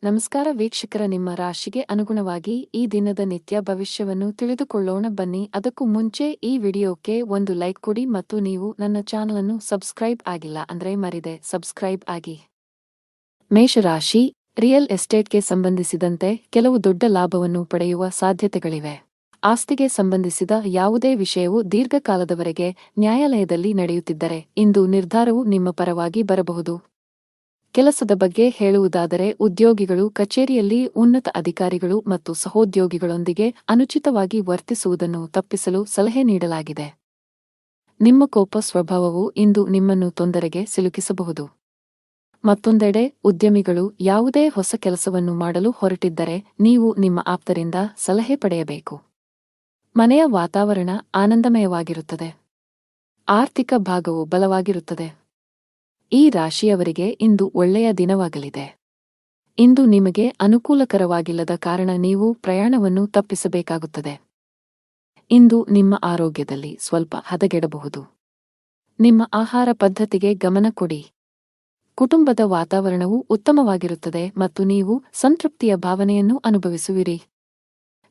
ನಮಸ್ಕಾರ ವೀಕ್ಷಕರ, ನಿಮ್ಮ ರಾಶಿಗೆ ಅನುಗುಣವಾಗಿ ಈ ದಿನದ ನಿತ್ಯ ಭವಿಷ್ಯವನ್ನು ತಿಳಿದುಕೊಳ್ಳೋಣ ಬನ್ನಿ. ಅದಕ್ಕೂ ಮುಂಚೆ ಈ ವಿಡಿಯೋಕ್ಕೆ ಒಂದು ಲೈಕ್ ಕೊಡಿ ಮತ್ತು ನೀವು ನನ್ನ ಚಾನಲ್ ಅನ್ನು ಸಬ್ಸ್ಕ್ರೈಬ್ ಆಗಿಲ್ಲ ಅಂದ್ರೆ ಮರಿದೆ ಸಬ್ಸ್ಕ್ರೈಬ್ ಆಗಿ. ಮೇಷರಾಶಿ, ರಿಯಲ್ ಎಸ್ಟೇಟ್ಗೆ ಸಂಬಂಧಿಸಿದಂತೆ ಕೆಲವು ದೊಡ್ಡ ಲಾಭವನ್ನು ಪಡೆಯುವ ಸಾಧ್ಯತೆಗಳಿವೆ. ಆಸ್ತಿಗೆ ಸಂಬಂಧಿಸಿದ ಯಾವುದೇ ವಿಷಯವು ದೀರ್ಘಕಾಲದವರೆಗೆ ನ್ಯಾಯಾಲಯದಲ್ಲಿ ನಡೆಯುತ್ತಿದ್ದರೆ ಇಂದು ನಿರ್ಧಾರವು ನಿಮ್ಮ ಪರವಾಗಿ ಬರಬಹುದು. ಕೆಲಸದ ಬಗ್ಗೆ ಹೇಳುವುದಾದರೆ, ಉದ್ಯೋಗಿಗಳು ಕಚೇರಿಯಲ್ಲಿ ಉನ್ನತ ಅಧಿಕಾರಿಗಳು ಮತ್ತು ಸಹೋದ್ಯೋಗಿಗಳೊಂದಿಗೆ ಅನುಚಿತವಾಗಿ ವರ್ತಿಸುವುದನ್ನು ತಪ್ಪಿಸಲು ಸಲಹೆ ನೀಡಲಾಗಿದೆ. ನಿಮ್ಮ ಕೋಪ ಸ್ವಭಾವವು ಇಂದು ನಿಮ್ಮನ್ನು ತೊಂದರೆಗೆ ಸಿಲುಕಿಸಬಹುದು. ಮತ್ತೊಂದೆಡೆ, ಉದ್ಯಮಿಗಳು ಯಾವುದೇ ಹೊಸ ಕೆಲಸವನ್ನು ಮಾಡಲು ಹೊರಟಿದ್ದರೆ ನೀವು ನಿಮ್ಮ ಆಪ್ತರಿಂದ ಸಲಹೆ ಪಡೆಯಬೇಕು. ಮನೆಯ ವಾತಾವರಣ ಆನಂದಮಯವಾಗಿರುತ್ತದೆ. ಆರ್ಥಿಕ ಭಾಗವು ಬಲವಾಗಿರುತ್ತದೆ. ಈ ರಾಶಿಯವರಿಗೆ ಇಂದು ಒಳ್ಳೆಯ ದಿನವಾಗಲಿದೆ. ಇಂದು ನಿಮಗೆ ಅನುಕೂಲಕರವಾಗಿಲ್ಲದ ಕಾರಣ ನೀವು ಪ್ರಯಾಣವನ್ನು ತಪ್ಪಿಸಬೇಕಾಗುತ್ತದೆ. ಇಂದು ನಿಮ್ಮ ಆರೋಗ್ಯದಲ್ಲಿ ಸ್ವಲ್ಪ ಹದಗೆಡಬಹುದು. ನಿಮ್ಮ ಆಹಾರ ಪದ್ಧತಿಗೆ ಗಮನ ಕೊಡಿ. ಕುಟುಂಬದ ವಾತಾವರಣವು ಉತ್ತಮವಾಗಿರುತ್ತದೆ ಮತ್ತು ನೀವು ಸಂತೃಪ್ತಿಯ ಭಾವನೆಯನ್ನು ಅನುಭವಿಸುವಿರಿ.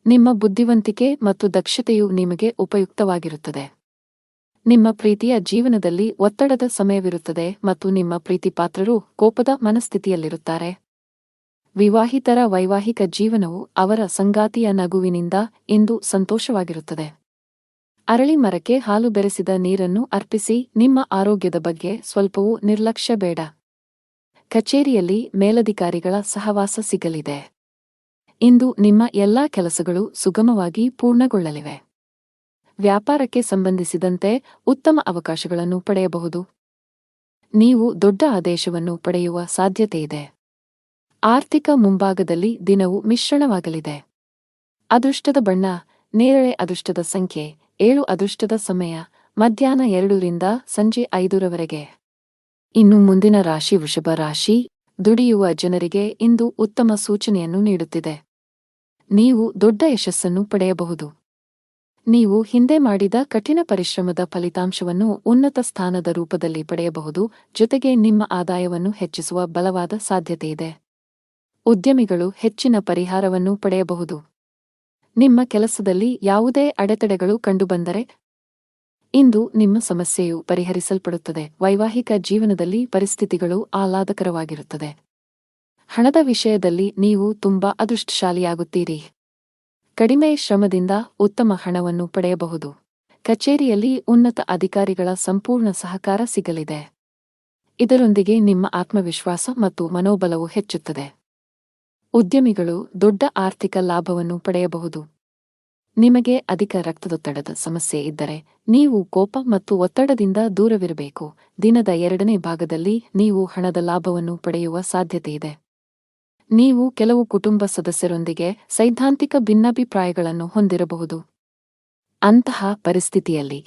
ನಿಮ್ಮ ಬುದ್ಧಿವಂತಿಕೆ ಮತ್ತು ದಕ್ಷತೆಯು ನಿಮಗೆ ಉಪಯುಕ್ತವಾಗಿರುತ್ತದೆ. ನಿಮ್ಮ ಪ್ರೀತಿಯ ಜೀವನದಲ್ಲಿ ಒತ್ತಡದ ಸಮಯವಿರುತ್ತದೆ ಮತ್ತು ನಿಮ್ಮ ಪ್ರೀತಿಪಾತ್ರರು ಕೋಪದ ಮನಸ್ಥಿತಿಯಲ್ಲಿರುತ್ತಾರೆ. ವಿವಾಹಿತರ ವೈವಾಹಿಕ ಜೀವನವು ಅವರ ಸಂಗಾತಿಯ ನಗುವಿನಿಂದ ಇಂದು ಸಂತೋಷವಾಗಿರುತ್ತದೆ. ಅರಳಿ ಮರಕ್ಕೆ ಹಾಲು ಬೆರೆಸಿದ ನೀರನ್ನು ಅರ್ಪಿಸಿ. ನಿಮ್ಮ ಆರೋಗ್ಯದ ಬಗ್ಗೆ ಸ್ವಲ್ಪವೂ ನಿರ್ಲಕ್ಷ್ಯ ಬೇಡ. ಕಚೇರಿಯಲ್ಲಿ ಮೇಲಧಿಕಾರಿಗಳ ಸಹವಾಸ ಸಿಗಲಿದೆ. ಇಂದು ನಿಮ್ಮ ಎಲ್ಲಾ ಕೆಲಸಗಳು ಸುಗಮವಾಗಿ ಪೂರ್ಣಗೊಳ್ಳಲಿವೆ. ವ್ಯಾಪಾರಕ್ಕೆ ಸಂಬಂಧಿಸಿದಂತೆ ಉತ್ತಮ ಅವಕಾಶಗಳನ್ನು ಪಡೆಯಬಹುದು. ನೀವು ದೊಡ್ಡ ಆದೇಶವನ್ನು ಪಡೆಯುವ ಸಾಧ್ಯತೆಯಿದೆ. ಆರ್ಥಿಕ ಮುಂಭಾಗದಲ್ಲಿ ದಿನವು ಮಿಶ್ರಣವಾಗಲಿದೆ. ಅದೃಷ್ಟದ ಬಣ್ಣ ನೇರಳೆ, ಅದೃಷ್ಟದ ಸಂಖ್ಯೆ 7, ಅದೃಷ್ಟದ ಸಮಯ ಮಧ್ಯಾಹ್ನ 2 ರಿಂದ ಸಂಜೆ 5ರವರೆಗೆ. ಇನ್ನು ಮುಂದಿನ ರಾಶಿ ವೃಷಭ ರಾಶಿ. ದುಡಿಯುವ ಜನರಿಗೆ ಇಂದು ಉತ್ತಮ ಸೂಚನೆಯನ್ನು ನೀಡುತ್ತಿದೆ. ನೀವು ದೊಡ್ಡ ಯಶಸ್ಸನ್ನು ಪಡೆಯಬಹುದು. ನೀವು ಹಿಂದೆ ಮಾಡಿದ ಕಠಿಣ ಪರಿಶ್ರಮದ ಫಲಿತಾಂಶವನ್ನು ಉನ್ನತ ಸ್ಥಾನದ ರೂಪದಲ್ಲಿ ಪಡೆಯಬಹುದು. ಜೊತೆಗೆ ನಿಮ್ಮ ಆದಾಯವನ್ನು ಹೆಚ್ಚಿಸುವ ಬಲವಾದ ಸಾಧ್ಯತೆಯಿದೆ. ಉದ್ಯಮಿಗಳು ಹೆಚ್ಚಿನ ಪರಿಹಾರವನ್ನು ಪಡೆಯಬಹುದು. ನಿಮ್ಮ ಕೆಲಸದಲ್ಲಿ ಯಾವುದೇ ಅಡೆತಡೆಗಳು ಕಂಡುಬಂದರೆ ಇಂದು ನಿಮ್ಮ ಸಮಸ್ಯೆಯು ಪರಿಹರಿಸಲ್ಪಡುತ್ತದೆ. ವೈವಾಹಿಕ ಜೀವನದಲ್ಲಿ ಪರಿಸ್ಥಿತಿಗಳು ಆಹ್ಲಾದಕರವಾಗಿರುತ್ತದೆ. ಹಣದ ವಿಷಯದಲ್ಲಿ ನೀವು ತುಂಬಾ ಅದೃಷ್ಟಶಾಲಿಯಾಗುತ್ತೀರಿ. ಕಡಿಮೆ ಶ್ರಮದಿಂದ ಉತ್ತಮ ಹಣವನ್ನು ಪಡೆಯಬಹುದು. ಕಚೇರಿಯಲ್ಲಿ ಉನ್ನತ ಅಧಿಕಾರಿಗಳ ಸಂಪೂರ್ಣ ಸಹಕಾರ ಸಿಗಲಿದೆ. ಇದರೊಂದಿಗೆ ನಿಮ್ಮ ಆತ್ಮವಿಶ್ವಾಸ ಮತ್ತು ಮನೋಬಲವು ಹೆಚ್ಚುತ್ತದೆ. ಉದ್ಯಮಿಗಳು ದೊಡ್ಡ ಆರ್ಥಿಕ ಲಾಭವನ್ನು ಪಡೆಯಬಹುದು. ನಿಮಗೆ ಅಧಿಕ ರಕ್ತದೊತ್ತಡದ ಸಮಸ್ಯೆ ಇದ್ದರೆ ನೀವು ಕೋಪ ಮತ್ತು ಒತ್ತಡದಿಂದ ದೂರವಿರಬೇಕು. ದಿನದ 2ನೇ ಭಾಗದಲ್ಲಿ ನೀವು ಹಣದ ಲಾಭವನ್ನು ಪಡೆಯುವ ಸಾಧ್ಯತೆಯಿದೆ. ನೀವು ಕೆಲವು ಕುಟುಂಬ ಸದಸ್ಯರೊಂದಿಗೆ ಸೈದ್ಧಾಂತಿಕ ಭಿನ್ನಾಭಿಪ್ರಾಯಗಳನ್ನು ಹೊಂದಿರಬಹುದು. ಅಂತಹ ಪರಿಸ್ಥಿತಿಯಲ್ಲಿ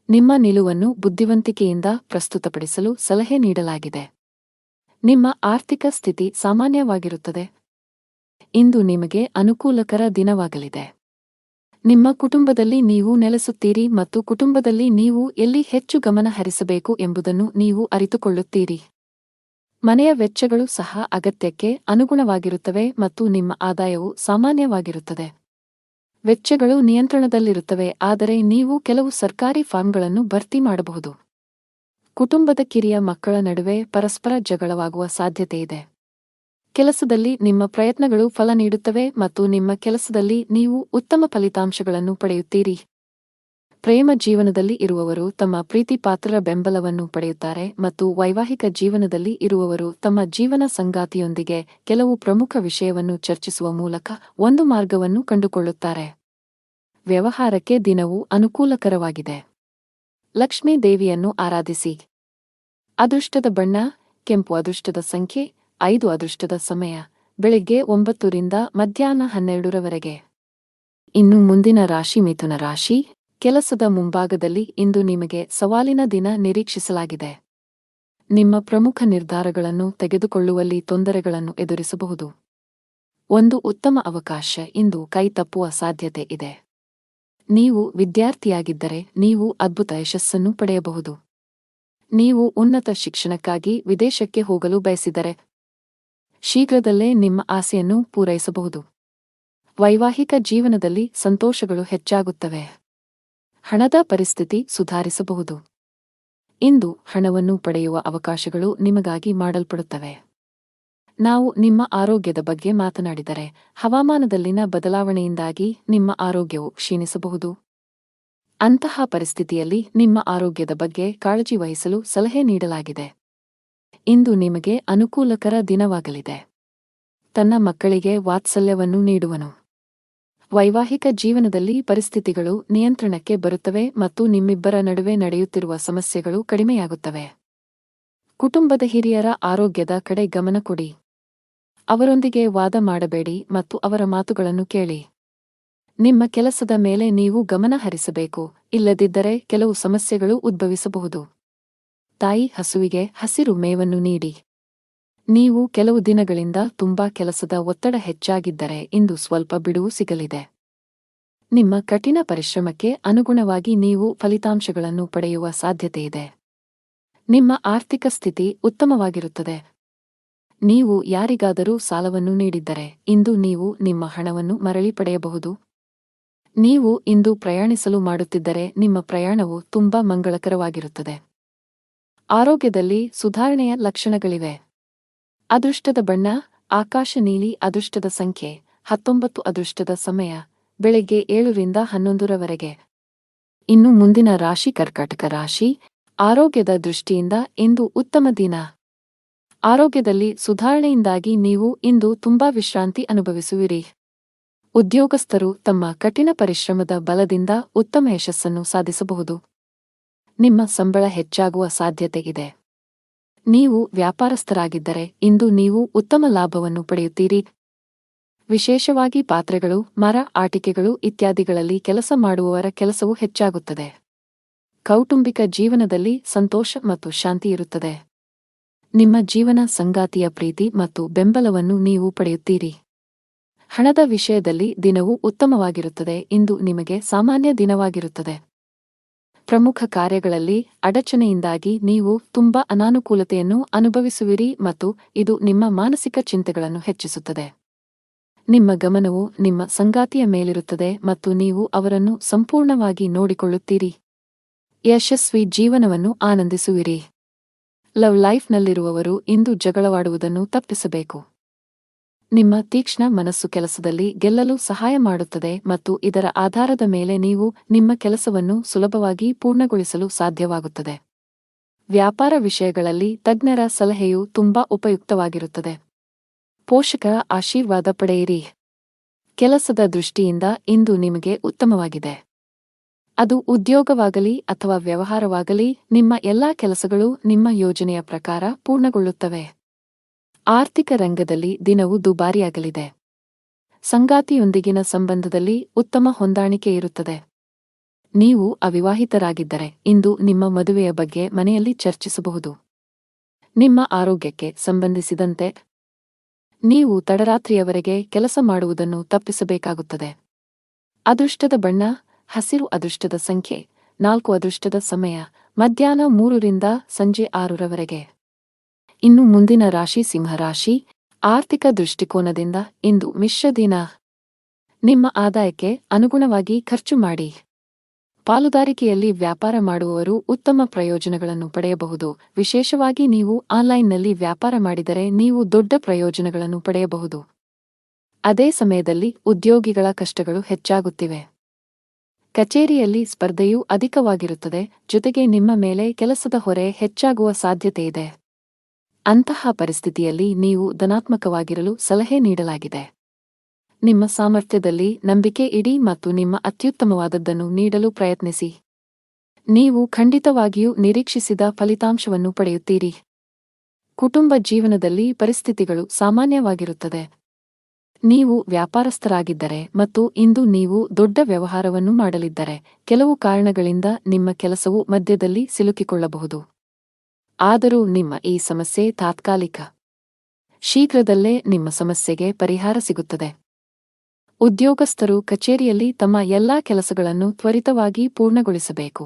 ನಿಮ್ಮ ನಿಲುವನ್ನು ಬುದ್ಧಿವಂತಿಕೆಯಿಂದ ಪ್ರಸ್ತುತಪಡಿಸಲು ಸಲಹೆ ನೀಡಲಾಗಿದೆ. ನಿಮ್ಮ ಆರ್ಥಿಕ ಸ್ಥಿತಿ ಸಾಮಾನ್ಯವಾಗಿರುತ್ತದೆ. ಇಂದು ನಿಮಗೆ ಅನುಕೂಲಕರ ದಿನವಾಗಲಿದೆ. ನಿಮ್ಮ ಕುಟುಂಬದಲ್ಲಿ ನೀವು ನೆಲೆಸುತ್ತೀರಿ ಮತ್ತು ಕುಟುಂಬದಲ್ಲಿ ನೀವು ಎಲ್ಲಿ ಹೆಚ್ಚು ಗಮನ ಹರಿಸಬೇಕು ಎಂಬುದನ್ನು ನೀವು ಅರಿತುಕೊಳ್ಳುತ್ತೀರಿ. ಮನೆಯ ವೆಚ್ಚಗಳು ಸಹ ಅಗತ್ಯಕ್ಕೆ ಅನುಗುಣವಾಗಿರುತ್ತವೆ ಮತ್ತು ನಿಮ್ಮ ಆದಾಯವು ಸಾಮಾನ್ಯವಾಗಿರುತ್ತದೆ. ವೆಚ್ಚಗಳು ನಿಯಂತ್ರಣದಲ್ಲಿರುತ್ತವೆ, ಆದರೆ ನೀವು ಕೆಲವು ಸರ್ಕಾರಿ ಫಾರ್ಮ್ಗಳನ್ನು ಭರ್ತಿ ಮಾಡಬಹುದು. ಕುಟುಂಬದ ಕಿರಿಯ ಮಕ್ಕಳ ನಡುವೆ ಪರಸ್ಪರ ಜಗಳವಾಗುವ ಸಾಧ್ಯತೆಯಿದೆ. ಕೆಲಸದಲ್ಲಿ ನಿಮ್ಮ ಪ್ರಯತ್ನಗಳು ಫಲ ನೀಡುತ್ತವೆ ಮತ್ತು ನಿಮ್ಮ ಕೆಲಸದಲ್ಲಿ ನೀವು ಉತ್ತಮ ಫಲಿತಾಂಶಗಳನ್ನು ಪಡೆಯುತ್ತೀರಿ. ಪ್ರೇಮ ಜೀವನದಲ್ಲಿ ಇರುವವರು ತಮ್ಮ ಪ್ರೀತಿಪಾತ್ರರ ಬೆಂಬಲವನ್ನು ಪಡೆಯುತ್ತಾರೆ ಮತ್ತು ವೈವಾಹಿಕ ಜೀವನದಲ್ಲಿ ಇರುವವರು ತಮ್ಮ ಜೀವನ ಸಂಗಾತಿಯೊಂದಿಗೆ ಕೆಲವು ಪ್ರಮುಖ ವಿಷಯವನ್ನು ಚರ್ಚಿಸುವ ಮೂಲಕ ಒಂದು ಮಾರ್ಗವನ್ನು ಕಂಡುಕೊಳ್ಳುತ್ತಾರೆ. ವ್ಯವಹಾರಕ್ಕೆ ದಿನವು ಅನುಕೂಲಕರವಾಗಿದೆ. ಲಕ್ಷ್ಮೀ ದೇವಿಯನ್ನು ಆರಾಧಿಸಿ. ಅದೃಷ್ಟದ ಬಣ್ಣ ಕೆಂಪು, ಅದೃಷ್ಟದ ಸಂಖ್ಯೆ 5, ಅದೃಷ್ಟದ ಸಮಯ ಬೆಳಗ್ಗೆ 9 ರಿಂದ ಮಧ್ಯಾಹ್ನ 12ರವರೆಗೆ. ಇನ್ನು ಮುಂದಿನ ರಾಶಿ ಮಿಥುನ ರಾಶಿ. ಕೆಲಸದ ಮುಂಭಾಗದಲ್ಲಿ ಇಂದು ನಿಮಗೆ ಸವಾಲಿನ ದಿನ ನಿರೀಕ್ಷಿಸಲಾಗಿದೆ. ನಿಮ್ಮ ಪ್ರಮುಖ ನಿರ್ಧಾರಗಳನ್ನು ತೆಗೆದುಕೊಳ್ಳುವಲ್ಲಿ ತೊಂದರೆಗಳನ್ನು ಎದುರಿಸಬಹುದು. ಒಂದು ಉತ್ತಮ ಅವಕಾಶ ಇಂದು ಕೈ ತಪ್ಪುವ ಸಾಧ್ಯತೆ ಇದೆ. ನೀವು ವಿದ್ಯಾರ್ಥಿಯಾಗಿದ್ದರೆ ನೀವು ಅದ್ಭುತ ಯಶಸ್ಸನ್ನು ಪಡೆಯಬಹುದು. ನೀವು ಉನ್ನತ ಶಿಕ್ಷಣಕ್ಕಾಗಿ ವಿದೇಶಕ್ಕೆ ಹೋಗಲು ಬಯಸಿದರೆ ಶೀಘ್ರದಲ್ಲೇ ನಿಮ್ಮ ಆಸೆಯನ್ನು ಪೂರೈಸಬಹುದು. ವೈವಾಹಿಕ ಜೀವನದಲ್ಲಿ ಸಂತೋಷಗಳು ಹೆಚ್ಚಾಗುತ್ತವೆ. ಹಣದ ಪರಿಸ್ಥಿತಿ ಸುಧಾರಿಸಬಹುದು. ಇಂದು ಹಣವನ್ನು ಪಡೆಯುವ ಅವಕಾಶಗಳು ನಿಮಗಾಗಿ ಮಾಡಲ್ಪಡುತ್ತವೆ. ನಾವು ನಿಮ್ಮ ಆರೋಗ್ಯದ ಬಗ್ಗೆ ಮಾತನಾಡಿದರೆ, ಹವಾಮಾನದಲ್ಲಿನ ಬದಲಾವಣೆಯಿಂದಾಗಿ ನಿಮ್ಮ ಆರೋಗ್ಯವು ಕ್ಷೀಣಿಸಬಹುದು. ಅಂತಹ ಪರಿಸ್ಥಿತಿಯಲ್ಲಿ ನಿಮ್ಮ ಆರೋಗ್ಯದ ಬಗ್ಗೆ ಕಾಳಜಿ ವಹಿಸಲು ಸಲಹೆ ನೀಡಲಾಗಿದೆ. ಇಂದು ನಿಮಗೆ ಅನುಕೂಲಕರ ದಿನವಾಗಲಿದೆ. ತನ್ನ ಮಕ್ಕಳಿಗೆ ವಾತ್ಸಲ್ಯವನ್ನು ನೀಡುವನು. ವೈವಾಹಿಕ ಜೀವನದಲ್ಲಿ ಪರಿಸ್ಥಿತಿಗಳು ನಿಯಂತ್ರಣಕ್ಕೆ ಬರುತ್ತವೆ ಮತ್ತು ನಿಮ್ಮಿಬ್ಬರ ನಡುವೆ ನಡೆಯುತ್ತಿರುವ ಸಮಸ್ಯೆಗಳು ಕಡಿಮೆಯಾಗುತ್ತವೆ. ಕುಟುಂಬದ ಹಿರಿಯರ ಆರೋಗ್ಯದ ಕಡೆ ಗಮನ ಕೊಡಿ. ಅವರೊಂದಿಗೆ ವಾದ ಮಾಡಬೇಡಿ ಮತ್ತು ಅವರ ಮಾತುಗಳನ್ನು ಕೇಳಿ. ನಿಮ್ಮ ಕೆಲಸದ ಮೇಲೆ ನೀವು ಗಮನ ಹರಿಸಬೇಕು, ಇಲ್ಲದಿದ್ದರೆ ಕೆಲವು ಸಮಸ್ಯೆಗಳು ಉದ್ಭವಿಸಬಹುದು. ತಾಯಿ ಹಸುವಿಗೆ ಹಸಿರು ಮೇವನ್ನು ನೀಡಿ. ನೀವು ಕೆಲವು ದಿನಗಳಿಂದ ತುಂಬಾ ಕೆಲಸದ ಒತ್ತಡ ಹೆಚ್ಚಾಗಿದ್ದರೆ ಇಂದು ಸ್ವಲ್ಪ ಬಿಡುವು ಸಿಗಲಿದೆ. ನಿಮ್ಮ ಕಠಿಣ ಪರಿಶ್ರಮಕ್ಕೆ ಅನುಗುಣವಾಗಿ ನೀವು ಫಲಿತಾಂಶಗಳನ್ನು ಪಡೆಯುವ ಸಾಧ್ಯತೆಯಿದೆ. ನಿಮ್ಮ ಆರ್ಥಿಕ ಸ್ಥಿತಿ ಉತ್ತಮವಾಗಿರುತ್ತದೆ. ನೀವು ಯಾರಿಗಾದರೂ ಸಾಲವನ್ನು ನೀಡಿದ್ದರೆ ಇಂದು ನೀವು ನಿಮ್ಮ ಹಣವನ್ನು ಮರಳಿ ಪಡೆಯಬಹುದು. ನೀವು ಇಂದು ಪ್ರಯಾಣಿಸಲು ಮಾಡುತ್ತಿದ್ದರೆ ನಿಮ್ಮ ಪ್ರಯಾಣವು ತುಂಬಾ ಮಂಗಳಕರವಾಗಿರುತ್ತದೆ. ಆರೋಗ್ಯದಲ್ಲಿ ಸುಧಾರಣೆಯ ಲಕ್ಷಣಗಳಿವೆ. ಅದೃಷ್ಟದ ಬಣ್ಣ ಆಕಾಶ ನೀಲಿ. ಅದೃಷ್ಟದ ಸಂಖ್ಯೆ 19. ಅದೃಷ್ಟದ ಸಮಯ ಬೆಳಗ್ಗೆ 7 ರಿಂದ 11 ಇನ್ನು ಮುಂದಿನ ರಾಶಿ ಕರ್ಕಾಟಕ ರಾಶಿ. ಆರೋಗ್ಯದ ದೃಷ್ಟಿಯಿಂದ ಇಂದು ಉತ್ತಮ ದಿನ. ಆರೋಗ್ಯದಲ್ಲಿ ಸುಧಾರಣೆಯಿಂದಾಗಿ ನೀವು ಇಂದು ತುಂಬಾ ವಿಶ್ರಾಂತಿ ಅನುಭವಿಸುವಿರಿ. ಉದ್ಯೋಗಸ್ಥರು ತಮ್ಮ ಕಠಿಣ ಪರಿಶ್ರಮದ ಬಲದಿಂದ ಉತ್ತಮ ಯಶಸ್ಸನ್ನು ಸಾಧಿಸಬಹುದು. ನಿಮ್ಮ ಸಂಬಳ ಹೆಚ್ಚಾಗುವ ಸಾಧ್ಯತೆ ಇದೆ. ನೀವು ವ್ಯಾಪಾರಸ್ಥರಾಗಿದ್ದರೆ ಇಂದು ನೀವು ಉತ್ತಮ ಲಾಭವನ್ನು ಪಡೆಯುತ್ತೀರಿ. ವಿಶೇಷವಾಗಿ ಪಾತ್ರೆಗಳು, ಮರ, ಆಟಿಕೆಗಳು ಇತ್ಯಾದಿಗಳಲ್ಲಿ ಕೆಲಸ ಮಾಡುವವರ ಕೆಲಸವು ಹೆಚ್ಚಾಗುತ್ತದೆ. ಕೌಟುಂಬಿಕ ಜೀವನದಲ್ಲಿ ಸಂತೋಷ ಮತ್ತು ಶಾಂತಿ ಇರುತ್ತದೆ. ನಿಮ್ಮ ಜೀವನ ಸಂಗಾತಿಯ ಪ್ರೀತಿ ಮತ್ತು ಬೆಂಬಲವನ್ನು ನೀವು ಪಡೆಯುತ್ತೀರಿ. ಹಣದ ವಿಷಯದಲ್ಲಿ ದಿನವೂ ಉತ್ತಮವಾಗಿರುತ್ತದೆ. ಇಂದು ನಿಮಗೆ ಸಾಮಾನ್ಯ ದಿನವಾಗಿರುತ್ತದೆ. ಪ್ರಮುಖ ಕಾರ್ಯಗಳಲ್ಲಿ ಅಡಚಣೆಯಿಂದಾಗಿ ನೀವು ತುಂಬಾ ಅನಾನುಕೂಲತೆಯನ್ನು ಅನುಭವಿಸುವಿರಿ ಮತ್ತು ಇದು ನಿಮ್ಮ ಮಾನಸಿಕ ಚಿಂತೆಗಳನ್ನು ಹೆಚ್ಚಿಸುತ್ತದೆ. ನಿಮ್ಮ ಗಮನವು ನಿಮ್ಮ ಸಂಗಾತಿಯ ಮೇಲಿರುತ್ತದೆ ಮತ್ತು ನೀವು ಅವರನ್ನು ಸಂಪೂರ್ಣವಾಗಿ ನೋಡಿಕೊಳ್ಳುತ್ತೀರಿ. ಯಶಸ್ವಿ ಜೀವನವನ್ನು ಆನಂದಿಸುವಿರಿ. ಲವ್ ಲೈಫ್ನಲ್ಲಿರುವವರು ಇಂದು ಜಗಳವಾಡುವುದನ್ನು ತಪ್ಪಿಸಬೇಕು. ನಿಮ್ಮ ತೀಕ್ಷ್ಣ ಮನಸ್ಸು ಕೆಲಸದಲ್ಲಿ ಗೆಲ್ಲಲು ಸಹಾಯ ಮಾಡುತ್ತದೆ ಮತ್ತು ಇದರ ಆಧಾರದ ಮೇಲೆ ನೀವು ನಿಮ್ಮ ಕೆಲಸವನ್ನು ಸುಲಭವಾಗಿ ಪೂರ್ಣಗೊಳಿಸಲು ಸಾಧ್ಯವಾಗುತ್ತದೆ. ವ್ಯಾಪಾರ ವಿಷಯಗಳಲ್ಲಿ ತಜ್ಞರ ಸಲಹೆಯು ತುಂಬಾ ಉಪಯುಕ್ತವಾಗಿರುತ್ತದೆ. ಪೋಷಕರ ಆಶೀರ್ವಾದ ಪಡೆಯಿರಿ. ಕೆಲಸದ ದೃಷ್ಟಿಯಿಂದ ಇಂದು ನಿಮಗೆ ಉತ್ತಮವಾಗಿದೆ. ಅದು ಉದ್ಯೋಗವಾಗಲಿ ಅಥವಾ ವ್ಯವಹಾರವಾಗಲಿ, ನಿಮ್ಮ ಎಲ್ಲಾ ಕೆಲಸಗಳು ನಿಮ್ಮ ಯೋಜನೆಯ ಪ್ರಕಾರ ಪೂರ್ಣಗೊಳ್ಳುತ್ತವೆ. ಆರ್ಥಿಕ ರಂಗದಲ್ಲಿ ದಿನವು ದುಬಾರಿಯಾಗಲಿದೆ. ಸಂಗಾತಿಯೊಂದಿಗಿನ ಸಂಬಂಧದಲ್ಲಿ ಉತ್ತಮ ಹೊಂದಾಣಿಕೆ ಇರುತ್ತದೆ. ನೀವು ಅವಿವಾಹಿತರಾಗಿದ್ದರೆ ಇಂದು ನಿಮ್ಮ ಮದುವೆಯ ಬಗ್ಗೆ ಮನೆಯಲ್ಲಿ ಚರ್ಚಿಸಬಹುದು. ನಿಮ್ಮ ಆರೋಗ್ಯಕ್ಕೆ ಸಂಬಂಧಿಸಿದಂತೆ ನೀವು ತಡರಾತ್ರಿಯವರೆಗೆ ಕೆಲಸ ಮಾಡುವುದನ್ನು ತಪ್ಪಿಸಬೇಕಾಗುತ್ತದೆ. ಅದೃಷ್ಟದ ಬಣ್ಣ ಹಸಿರು. ಅದೃಷ್ಟದ ಸಂಖ್ಯೆ 4. ಅದೃಷ್ಟದ ಸಮಯ ಮಧ್ಯಾಹ್ನ 3 ರಿಂದ ಸಂಜೆ 6 ಇನ್ನು ಮುಂದಿನ ರಾಶಿ ಸಿಂಹರಾಶಿ. ಆರ್ಥಿಕ ದೃಷ್ಟಿಕೋನದಿಂದ ಇಂದು ಮಿಶ್ರ ದಿನ. ನಿಮ್ಮ ಆದಾಯಕ್ಕೆ ಅನುಗುಣವಾಗಿ ಖರ್ಚು ಮಾಡಿ. ಪಾಲುದಾರಿಕೆಯಲ್ಲಿ ವ್ಯಾಪಾರ ಮಾಡುವವರು ಉತ್ತಮ ಪ್ರಯೋಜನಗಳನ್ನು ಪಡೆಯಬಹುದು. ವಿಶೇಷವಾಗಿ ನೀವು ಆನ್ಲೈನ್ನಲ್ಲಿ ವ್ಯಾಪಾರ ಮಾಡಿದರೆ ನೀವು ದೊಡ್ಡ ಪ್ರಯೋಜನಗಳನ್ನು ಪಡೆಯಬಹುದು. ಅದೇ ಸಮಯದಲ್ಲಿ ಉದ್ಯೋಗಿಗಳ ಕಷ್ಟಗಳು ಹೆಚ್ಚಾಗುತ್ತಿವೆ. ಕಚೇರಿಯಲ್ಲಿ ಸ್ಪರ್ಧೆಯೂ ಅಧಿಕವಾಗಿರುತ್ತದೆ, ಜೊತೆಗೆ ನಿಮ್ಮ ಮೇಲೆ ಕೆಲಸದ ಹೊರೆ ಹೆಚ್ಚಾಗುವ ಸಾಧ್ಯತೆಯಿದೆ. ಅಂತಹ ಪರಿಸ್ಥಿತಿಯಲ್ಲಿ ನೀವು ಧನಾತ್ಮಕವಾಗಿರಲು ಸಲಹೆ ನೀಡಲಾಗಿದೆ. ನಿಮ್ಮ ಸಾಮರ್ಥ್ಯದಲ್ಲಿ ನಂಬಿಕೆ ಇಡಿ ಮತ್ತು ನಿಮ್ಮ ಅತ್ಯುತ್ತಮವಾದದ್ದನ್ನು ನೀಡಲು ಪ್ರಯತ್ನಿಸಿ. ನೀವು ಖಂಡಿತವಾಗಿಯೂ ನಿರೀಕ್ಷಿಸಿದ ಫಲಿತಾಂಶವನ್ನು ಪಡೆಯುತ್ತೀರಿ. ಕುಟುಂಬ ಜೀವನದಲ್ಲಿ ಪರಿಸ್ಥಿತಿಗಳು ಸಾಮಾನ್ಯವಾಗಿರುತ್ತದೆ. ನೀವು ವ್ಯಾಪಾರಸ್ಥರಾಗಿದ್ದರೆ ಮತ್ತು ಇಂದು ನೀವು ದೊಡ್ಡ ವ್ಯವಹಾರವನ್ನು ಮಾಡಲಿದ್ದರೆ ಕೆಲವು ಕಾರಣಗಳಿಂದ ನಿಮ್ಮ ಕೆಲಸವು ಮಧ್ಯದಲ್ಲಿ ಸಿಲುಕಿಕೊಳ್ಳಬಹುದು. ಆದರೂ ನಿಮ್ಮ ಈ ಸಮಸ್ಯೆ ತಾತ್ಕಾಲಿಕ. ಶೀಘ್ರದಲ್ಲೇ ನಿಮ್ಮ ಸಮಸ್ಯೆಗೆ ಪರಿಹಾರ ಸಿಗುತ್ತದೆ. ಉದ್ಯೋಗಸ್ಥರು ಕಚೇರಿಯಲ್ಲಿ ತಮ್ಮ ಎಲ್ಲಾ ಕೆಲಸಗಳನ್ನು ತ್ವರಿತವಾಗಿ ಪೂರ್ಣಗೊಳಿಸಬೇಕು.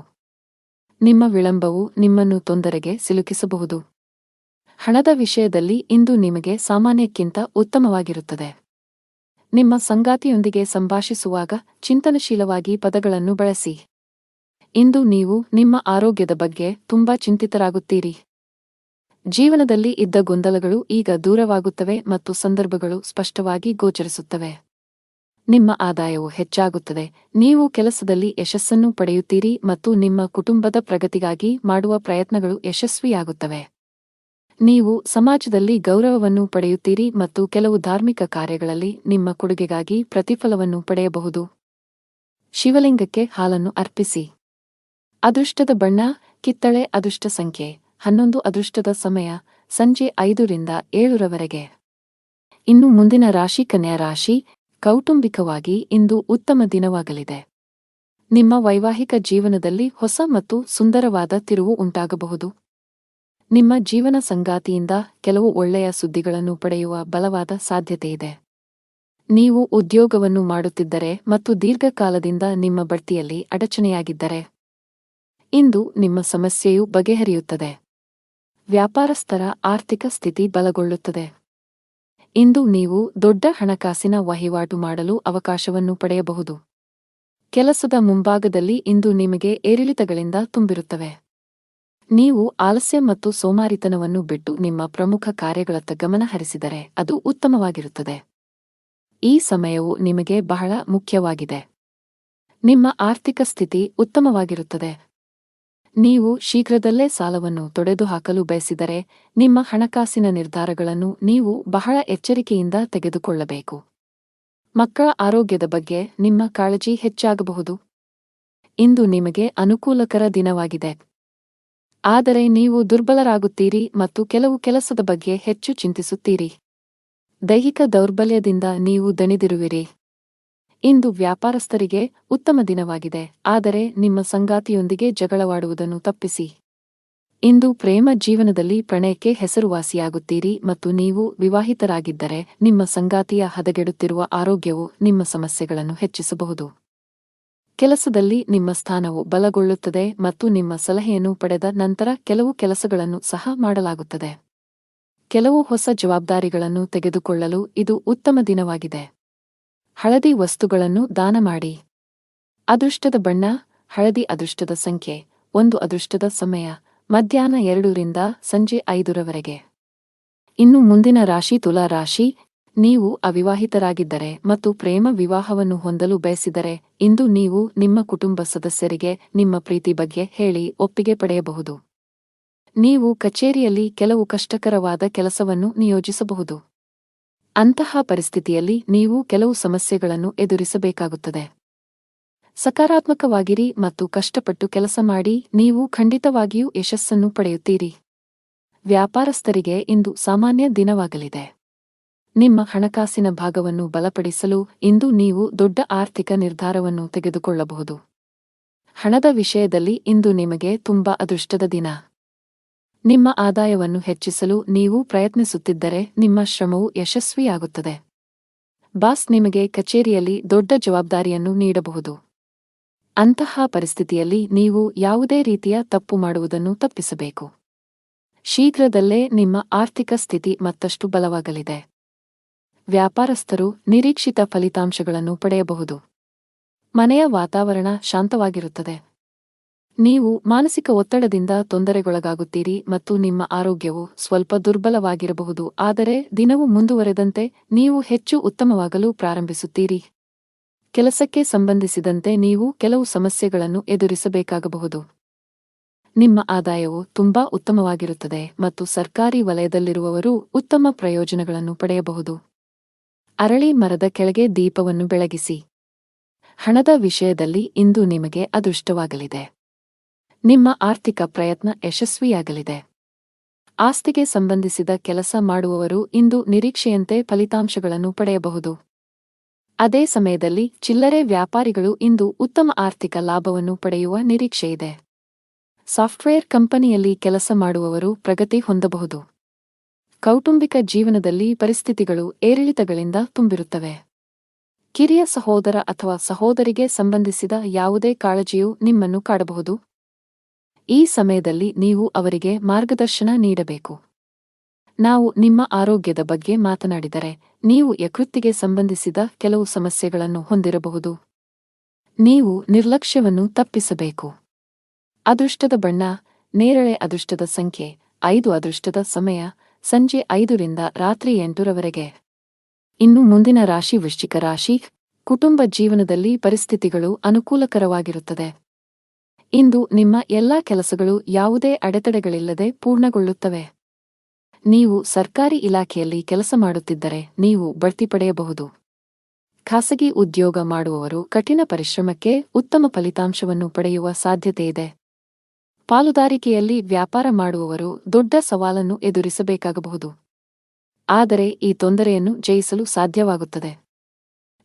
ನಿಮ್ಮ ವಿಳಂಬವು ನಿಮ್ಮನ್ನು ತೊಂದರೆಗೆ ಸಿಲುಕಿಸಬಹುದು. ಹಣದ ವಿಷಯದಲ್ಲಿ ಇಂದು ನಿಮಗೆ ಸಾಮಾನ್ಯಕ್ಕಿಂತ ಉತ್ತಮವಾಗಿರುತ್ತದೆ. ನಿಮ್ಮ ಸಂಗಾತಿಯೊಂದಿಗೆ ಸಂಭಾಷಿಸುವಾಗ ಚಿಂತನಶೀಲವಾಗಿ ಪದಗಳನ್ನು ಬಳಸಿ. ಇಂದು ನೀವು ನಿಮ್ಮ ಆರೋಗ್ಯದ ಬಗ್ಗೆ ತುಂಬಾ ಚಿಂತಿತರಾಗುತ್ತೀರಿ. ಜೀವನದಲ್ಲಿ ಇದ್ದ ಗೊಂದಲಗಳು ಈಗ ದೂರವಾಗುತ್ತವೆ ಮತ್ತು ಸಂದರ್ಭಗಳು ಸ್ಪಷ್ಟವಾಗಿ ಗೋಚರಿಸುತ್ತವೆ. ನಿಮ್ಮ ಆದಾಯವು ಹೆಚ್ಚಾಗುತ್ತದೆ, ನೀವು ಕೆಲಸದಲ್ಲಿ ಯಶಸ್ಸನ್ನು ಪಡೆಯುತ್ತೀರಿ ಮತ್ತು ನಿಮ್ಮ ಕುಟುಂಬದ ಪ್ರಗತಿಗಾಗಿ ಮಾಡುವ ಪ್ರಯತ್ನಗಳು ಯಶಸ್ವಿಯಾಗುತ್ತವೆ. ನೀವು ಸಮಾಜದಲ್ಲಿ ಗೌರವವನ್ನು ಪಡೆಯುತ್ತೀರಿ ಮತ್ತು ಕೆಲವು ಧಾರ್ಮಿಕ ಕಾರ್ಯಗಳಲ್ಲಿ ನಿಮ್ಮ ಕೊಡುಗೆಗಾಗಿ ಪ್ರತಿಫಲವನ್ನು ಪಡೆಯಬಹುದು. ಶಿವಲಿಂಗಕ್ಕೆ ಹಾಲನ್ನು ಅರ್ಪಿಸಿ. ಅದೃಷ್ಟದ ಬಣ್ಣ ಕಿತ್ತಳೆ. ಅದೃಷ್ಟ ಸಂಖ್ಯೆ 11. ಅದೃಷ್ಟದ ಸಮಯ ಸಂಜೆ 5ರಿಂದ 7ರವರೆಗೆ. ಇನ್ನು ಮುಂದಿನ ರಾಶಿ ಕನ್ಯಾ ರಾಶಿ. ಕೌಟುಂಬಿಕವಾಗಿ ಇಂದು ಉತ್ತಮ ದಿನವಾಗಲಿದೆ. ನಿಮ್ಮ ವೈವಾಹಿಕ ಜೀವನದಲ್ಲಿ ಹೊಸ ಮತ್ತು ಸುಂದರವಾದ ತಿರುವು ಉಂಟಾಗಬಹುದು. ನಿಮ್ಮ ಜೀವನ ಸಂಗಾತಿಯಿಂದ ಕೆಲವು ಒಳ್ಳೆಯ ಸುದ್ದಿಗಳನ್ನು ಪಡೆಯುವ ಬಲವಾದ ಸಾಧ್ಯತೆಯಿದೆ. ನೀವು ಉದ್ಯೋಗವನ್ನು ಮಾಡುತ್ತಿದ್ದರೆ ಮತ್ತು ದೀರ್ಘಕಾಲದಿಂದ ನಿಮ್ಮ ಬಡ್ತಿಯಲ್ಲಿ ಅಡಚಣೆಯಾಗಿದ್ದರೆ ಇಂದು ನಿಮ್ಮ ಸಮಸ್ಯೆಯು ಬಗೆಹರಿಯುತ್ತದೆ. ವ್ಯಾಪಾರಸ್ಥರ ಆರ್ಥಿಕ ಸ್ಥಿತಿ ಬಲಗೊಳ್ಳುತ್ತದೆ. ಇಂದು ನೀವು ದೊಡ್ಡ ಹಣಕಾಸಿನ ವಹಿವಾಟು ಮಾಡಲು ಅವಕಾಶವನ್ನು ಪಡೆಯಬಹುದು. ಕೆಲಸದ ಮುಂಭಾಗದಲ್ಲಿ ಇಂದು ನಿಮಗೆ ಏರಿಳಿತಗಳಿಂದ ತುಂಬಿರುತ್ತವೆ. ನೀವು ಆಲಸ್ಯ ಮತ್ತು ಸೋಮಾರಿತನವನ್ನು ಬಿಟ್ಟು ನಿಮ್ಮ ಪ್ರಮುಖ ಕಾರ್ಯಗಳತ್ತ ಗಮನ ಹರಿಸಿದರೆ ಅದು ಉತ್ತಮವಾಗಿರುತ್ತದೆ. ಈ ಸಮಯವು ನಿಮಗೆ ಬಹಳ ಮುಖ್ಯವಾಗಿದೆ. ನಿಮ್ಮ ಆರ್ಥಿಕ ಸ್ಥಿತಿ ಉತ್ತಮವಾಗಿರುತ್ತದೆ. ನೀವು ಶೀಘ್ರದಲ್ಲೇ ಸಾಲವನ್ನು ತೊಡೆದುಹಾಕಲು ಬಯಸಿದರೆ ನಿಮ್ಮ ಹಣಕಾಸಿನ ನಿರ್ಧಾರಗಳನ್ನು ನೀವು ಬಹಳ ಎಚ್ಚರಿಕೆಯಿಂದ ತೆಗೆದುಕೊಳ್ಳಬೇಕು. ಮಕ್ಕಳ ಆರೋಗ್ಯದ ಬಗ್ಗೆ ನಿಮ್ಮ ಕಾಳಜಿ ಹೆಚ್ಚಾಗಬಹುದು. ಇಂದು ನಿಮಗೆ ಅನುಕೂಲಕರ ದಿನವಾಗಿದೆ. ಆದರೆ ನೀವು ದುರ್ಬಲರಾಗುತ್ತೀರಿ ಮತ್ತು ಕೆಲವು ಕೆಲಸದ ಬಗ್ಗೆ ಹೆಚ್ಚು ಚಿಂತಿಸುತ್ತೀರಿ. ದೈಹಿಕ ದೌರ್ಬಲ್ಯದಿಂದ ನೀವು ದಣಿದಿರುವಿರಿ. ಇಂದು ವ್ಯಾಪಾರಸ್ಥರಿಗೆ ಉತ್ತಮ ದಿನವಾಗಿದೆ, ಆದರೆ ನಿಮ್ಮ ಸಂಗಾತಿಯೊಂದಿಗೆ ಜಗಳವಾಡುವುದನ್ನು ತಪ್ಪಿಸಿ. ಇಂದು ಪ್ರೇಮ ಜೀವನದಲ್ಲಿ ಪ್ರಣಯಕ್ಕೆ ಹೆಸರುವಾಸಿಯಾಗುತ್ತೀರಿ ಮತ್ತು ನೀವು ವಿವಾಹಿತರಾಗಿದ್ದರೆ ನಿಮ್ಮ ಸಂಗಾತಿಯ ಹದಗೆಡುತ್ತಿರುವ ಆರೋಗ್ಯವು ನಿಮ್ಮ ಸಮಸ್ಯೆಗಳನ್ನು ಹೆಚ್ಚಿಸಬಹುದು. ಕೆಲಸದಲ್ಲಿ ನಿಮ್ಮ ಸ್ಥಾನವು ಬಲಗೊಳ್ಳುತ್ತದೆ ಮತ್ತು ನಿಮ್ಮ ಸಲಹೆಯನ್ನು ಪಡೆದ ನಂತರ ಕೆಲವು ಕೆಲಸಗಳನ್ನು ಸಹ ಮಾಡಲಾಗುತ್ತದೆ. ಕೆಲವು ಹೊಸ ಜವಾಬ್ದಾರಿಗಳನ್ನು ತೆಗೆದುಕೊಳ್ಳಲು ಇದು ಉತ್ತಮ ದಿನವಾಗಿದೆ. ಹಳದಿ ವಸ್ತುಗಳನ್ನು ದಾನ ಮಾಡಿ. ಅದೃಷ್ಟದ ಬಣ್ಣ ಹಳದಿ. ಅದೃಷ್ಟದ ಸಂಖ್ಯೆ 1. ಅದೃಷ್ಟದ ಸಮಯ ಮಧ್ಯಾಹ್ನ 2ರಿಂದ ಸಂಜೆ 5ರವರೆಗೆ. ಇನ್ನು ಮುಂದಿನ ರಾಶಿ ತುಲಾ ರಾಶಿ. ನೀವು ಅವಿವಾಹಿತರಾಗಿದ್ದರೆ ಮತ್ತು ಪ್ರೇಮ ವಿವಾಹವನ್ನು ಹೊಂದಲು ಬಯಸಿದರೆ ಇಂದು ನೀವು ನಿಮ್ಮ ಕುಟುಂಬ ಸದಸ್ಯರಿಗೆ ನಿಮ್ಮ ಪ್ರೀತಿ ಬಗ್ಗೆ ಹೇಳಿ ಒಪ್ಪಿಗೆ ಪಡೆಯಬಹುದು. ನೀವು ಕಚೇರಿಯಲ್ಲಿ ಕೆಲವು ಕಷ್ಟಕರವಾದ ಕೆಲಸವನ್ನು ನಿಯೋಜಿಸಬಹುದು. ಅಂತಹ ಪರಿಸ್ಥಿತಿಯಲ್ಲಿ ನೀವು ಕೆಲವು ಸಮಸ್ಯೆಗಳನ್ನು ಎದುರಿಸಬೇಕಾಗುತ್ತದೆ. ಸಕಾರಾತ್ಮಕವಾಗಿರಿ ಮತ್ತು ಕಷ್ಟಪಟ್ಟು ಕೆಲಸ ಮಾಡಿ, ನೀವು ಖಂಡಿತವಾಗಿಯೂ ಯಶಸ್ಸನ್ನು ಪಡೆಯುತ್ತೀರಿ. ವ್ಯಾಪಾರಸ್ಥರಿಗೆ ಇಂದು ಸಾಮಾನ್ಯ ದಿನವಾಗಲಿದೆ. ನಿಮ್ಮ ಹಣಕಾಸಿನ ಭಾಗವನ್ನು ಬಲಪಡಿಸಲು ಇಂದು ನೀವು ದೊಡ್ಡ ಆರ್ಥಿಕ ನಿರ್ಧಾರವನ್ನು ತೆಗೆದುಕೊಳ್ಳಬಹುದು. ಹಣದ ವಿಷಯದಲ್ಲಿ ಇಂದು ನಿಮಗೆ ತುಂಬಾ ಅದೃಷ್ಟದ ದಿನ. ನಿಮ್ಮ ಆದಾಯವನ್ನು ಹೆಚ್ಚಿಸಲು ನೀವು ಪ್ರಯತ್ನಿಸುತ್ತಿದ್ದರೆ ನಿಮ್ಮ ಶ್ರಮವು ಯಶಸ್ವಿಯಾಗುತ್ತದೆ. ಬಾಸ್ ನಿಮಗೆ ಕಚೇರಿಯಲ್ಲಿ ದೊಡ್ಡ ಜವಾಬ್ದಾರಿಯನ್ನು ನೀಡಬಹುದು. ಅಂತಹ ಪರಿಸ್ಥಿತಿಯಲ್ಲಿ ನೀವು ಯಾವುದೇ ರೀತಿಯ ತಪ್ಪು ಮಾಡುವುದನ್ನು ತಪ್ಪಿಸಬೇಕು. ಶೀಘ್ರದಲ್ಲೇ ನಿಮ್ಮ ಆರ್ಥಿಕ ಸ್ಥಿತಿ ಮತ್ತಷ್ಟು ಬಲವಾಗಲಿದೆ. ವ್ಯಾಪಾರಸ್ಥರು ನಿರೀಕ್ಷಿತ ಫಲಿತಾಂಶಗಳನ್ನು ಪಡೆಯಬಹುದು. ಮನೆಯ ವಾತಾವರಣ ಶಾಂತವಾಗಿರುತ್ತದೆ. ನೀವು ಮಾನಸಿಕ ಒತ್ತಡದಿಂದ ತೊಂದರೆಗೊಳಗಾಗುತ್ತೀರಿ ಮತ್ತು ನಿಮ್ಮ ಆರೋಗ್ಯವು ಸ್ವಲ್ಪ ದುರ್ಬಲವಾಗಿರಬಹುದು, ಆದರೆ ದಿನವು ಮುಂದುವರೆದಂತೆ ನೀವು ಹೆಚ್ಚು ಉತ್ತಮವಾಗಲು ಪ್ರಾರಂಭಿಸುತ್ತೀರಿ. ಕೆಲಸಕ್ಕೆ ಸಂಬಂಧಿಸಿದಂತೆ ನೀವು ಕೆಲವು ಸಮಸ್ಯೆಗಳನ್ನು ಎದುರಿಸಬೇಕಾಗಬಹುದು. ನಿಮ್ಮ ಆದಾಯವು ತುಂಬಾ ಉತ್ತಮವಾಗಿರುತ್ತದೆ ಮತ್ತು ಸರ್ಕಾರಿ ವಲಯದಲ್ಲಿರುವವರು ಉತ್ತಮ ಪ್ರಯೋಜನಗಳನ್ನು ಪಡೆಯಬಹುದು. ಅರಳಿ ಮರದ ಕೆಳಗೆ ದೀಪವನ್ನು ಬೆಳಗಿಸಿ. ಹಣದ ವಿಷಯದಲ್ಲಿ ಇಂದು ನಿಮಗೆ ಅದೃಷ್ಟವಾಗಲಿದೆ. ನಿಮ್ಮ ಆರ್ಥಿಕ ಪ್ರಯತ್ನ ಯಶಸ್ವಿಯಾಗಲಿದೆ. ಆಸ್ತಿಗೆ ಸಂಬಂಧಿಸಿದ ಕೆಲಸ ಮಾಡುವವರು ಇಂದು ನಿರೀಕ್ಷೆಯಂತೆ ಫಲಿತಾಂಶಗಳನ್ನು ಪಡೆಯಬಹುದು. ಅದೇ ಸಮಯದಲ್ಲಿ ಚಿಲ್ಲರೆ ವ್ಯಾಪಾರಿಗಳು ಇಂದು ಉತ್ತಮ ಆರ್ಥಿಕ ಲಾಭವನ್ನು ಪಡೆಯುವ ನಿರೀಕ್ಷೆಯಿದೆ. ಸಾಫ್ಟ್ವೇರ್ ಕಂಪನಿಯಲ್ಲಿ ಕೆಲಸ ಮಾಡುವವರು ಪ್ರಗತಿ ಹೊಂದಬಹುದು. ಕೌಟುಂಬಿಕ ಜೀವನದಲ್ಲಿ ಪರಿಸ್ಥಿತಿಗಳು ಏರಿಳಿತಗಳಿಂದ ತುಂಬಿರುತ್ತವೆ. ಕಿರಿಯ ಸಹೋದರ ಅಥವಾ ಸಹೋದರಿಗೆ ಸಂಬಂಧಿಸಿದ ಯಾವುದೇ ಕಾಳಜಿಯು ನಿಮ್ಮನ್ನು ಕಾಡಬಹುದು. ಈ ಸಮಯದಲ್ಲಿ ನೀವು ಅವರಿಗೆ ಮಾರ್ಗದರ್ಶನ ನೀಡಬೇಕು. ನಾವು ನಿಮ್ಮ ಆರೋಗ್ಯದ ಬಗ್ಗೆ ಮಾತನಾಡಿದರೆ, ನೀವು ಯಕೃತ್ತಿಗೆ ಸಂಬಂಧಿಸಿದ ಕೆಲವು ಸಮಸ್ಯೆಗಳನ್ನು ಹೊಂದಿರಬಹುದು. ನೀವು ನಿರ್ಲಕ್ಷ್ಯವನ್ನು ತಪ್ಪಿಸಬೇಕು. ಅದೃಷ್ಟದ ಬಣ್ಣ ನೇರಳೆ. ಅದೃಷ್ಟದ ಸಂಖ್ಯೆ 5. ಅದೃಷ್ಟದ ಸಮಯ ಸಂಜೆ 5 ರಿಂದ ರಾತ್ರಿ 8 ರವರೆಗೆ. ಇನ್ನು ಮುಂದಿನ ರಾಶಿ ವೃಶ್ಚಿಕ ರಾಶಿ. ಕುಟುಂಬ ಜೀವನದಲ್ಲಿ ಪರಿಸ್ಥಿತಿಗಳು ಅನುಕೂಲಕರವಾಗಿರುತ್ತದೆ. ಇಂದು ನಿಮ್ಮ ಎಲ್ಲಾ ಕೆಲಸಗಳು ಯಾವುದೇ ಅಡೆತಡೆಗಳಿಲ್ಲದೆ ಪೂರ್ಣಗೊಳ್ಳುತ್ತವೆ. ನೀವು ಸರ್ಕಾರಿ ಇಲಾಖೆಯಲ್ಲಿ ಕೆಲಸ ಮಾಡುತ್ತಿದ್ದರೆ ನೀವು ಬಡ್ತಿ ಪಡೆಯಬಹುದು. ಖಾಸಗಿ ಉದ್ಯೋಗ ಮಾಡುವವರು ಕಠಿಣ ಪರಿಶ್ರಮಕ್ಕೆ ಉತ್ತಮ ಫಲಿತಾಂಶವನ್ನು ಪಡೆಯುವ ಸಾಧ್ಯತೆಯಿದೆ. ಪಾಲುದಾರಿಕೆಯಲ್ಲಿ ವ್ಯಾಪಾರ ಮಾಡುವವರು ದೊಡ್ಡ ಸವಾಲನ್ನು ಎದುರಿಸಬೇಕಾಗಬಹುದು. ಆದರೆ ಈ ತೊಂದರೆಯನ್ನು ಜಯಿಸಲು ಸಾಧ್ಯವಾಗುತ್ತದೆ.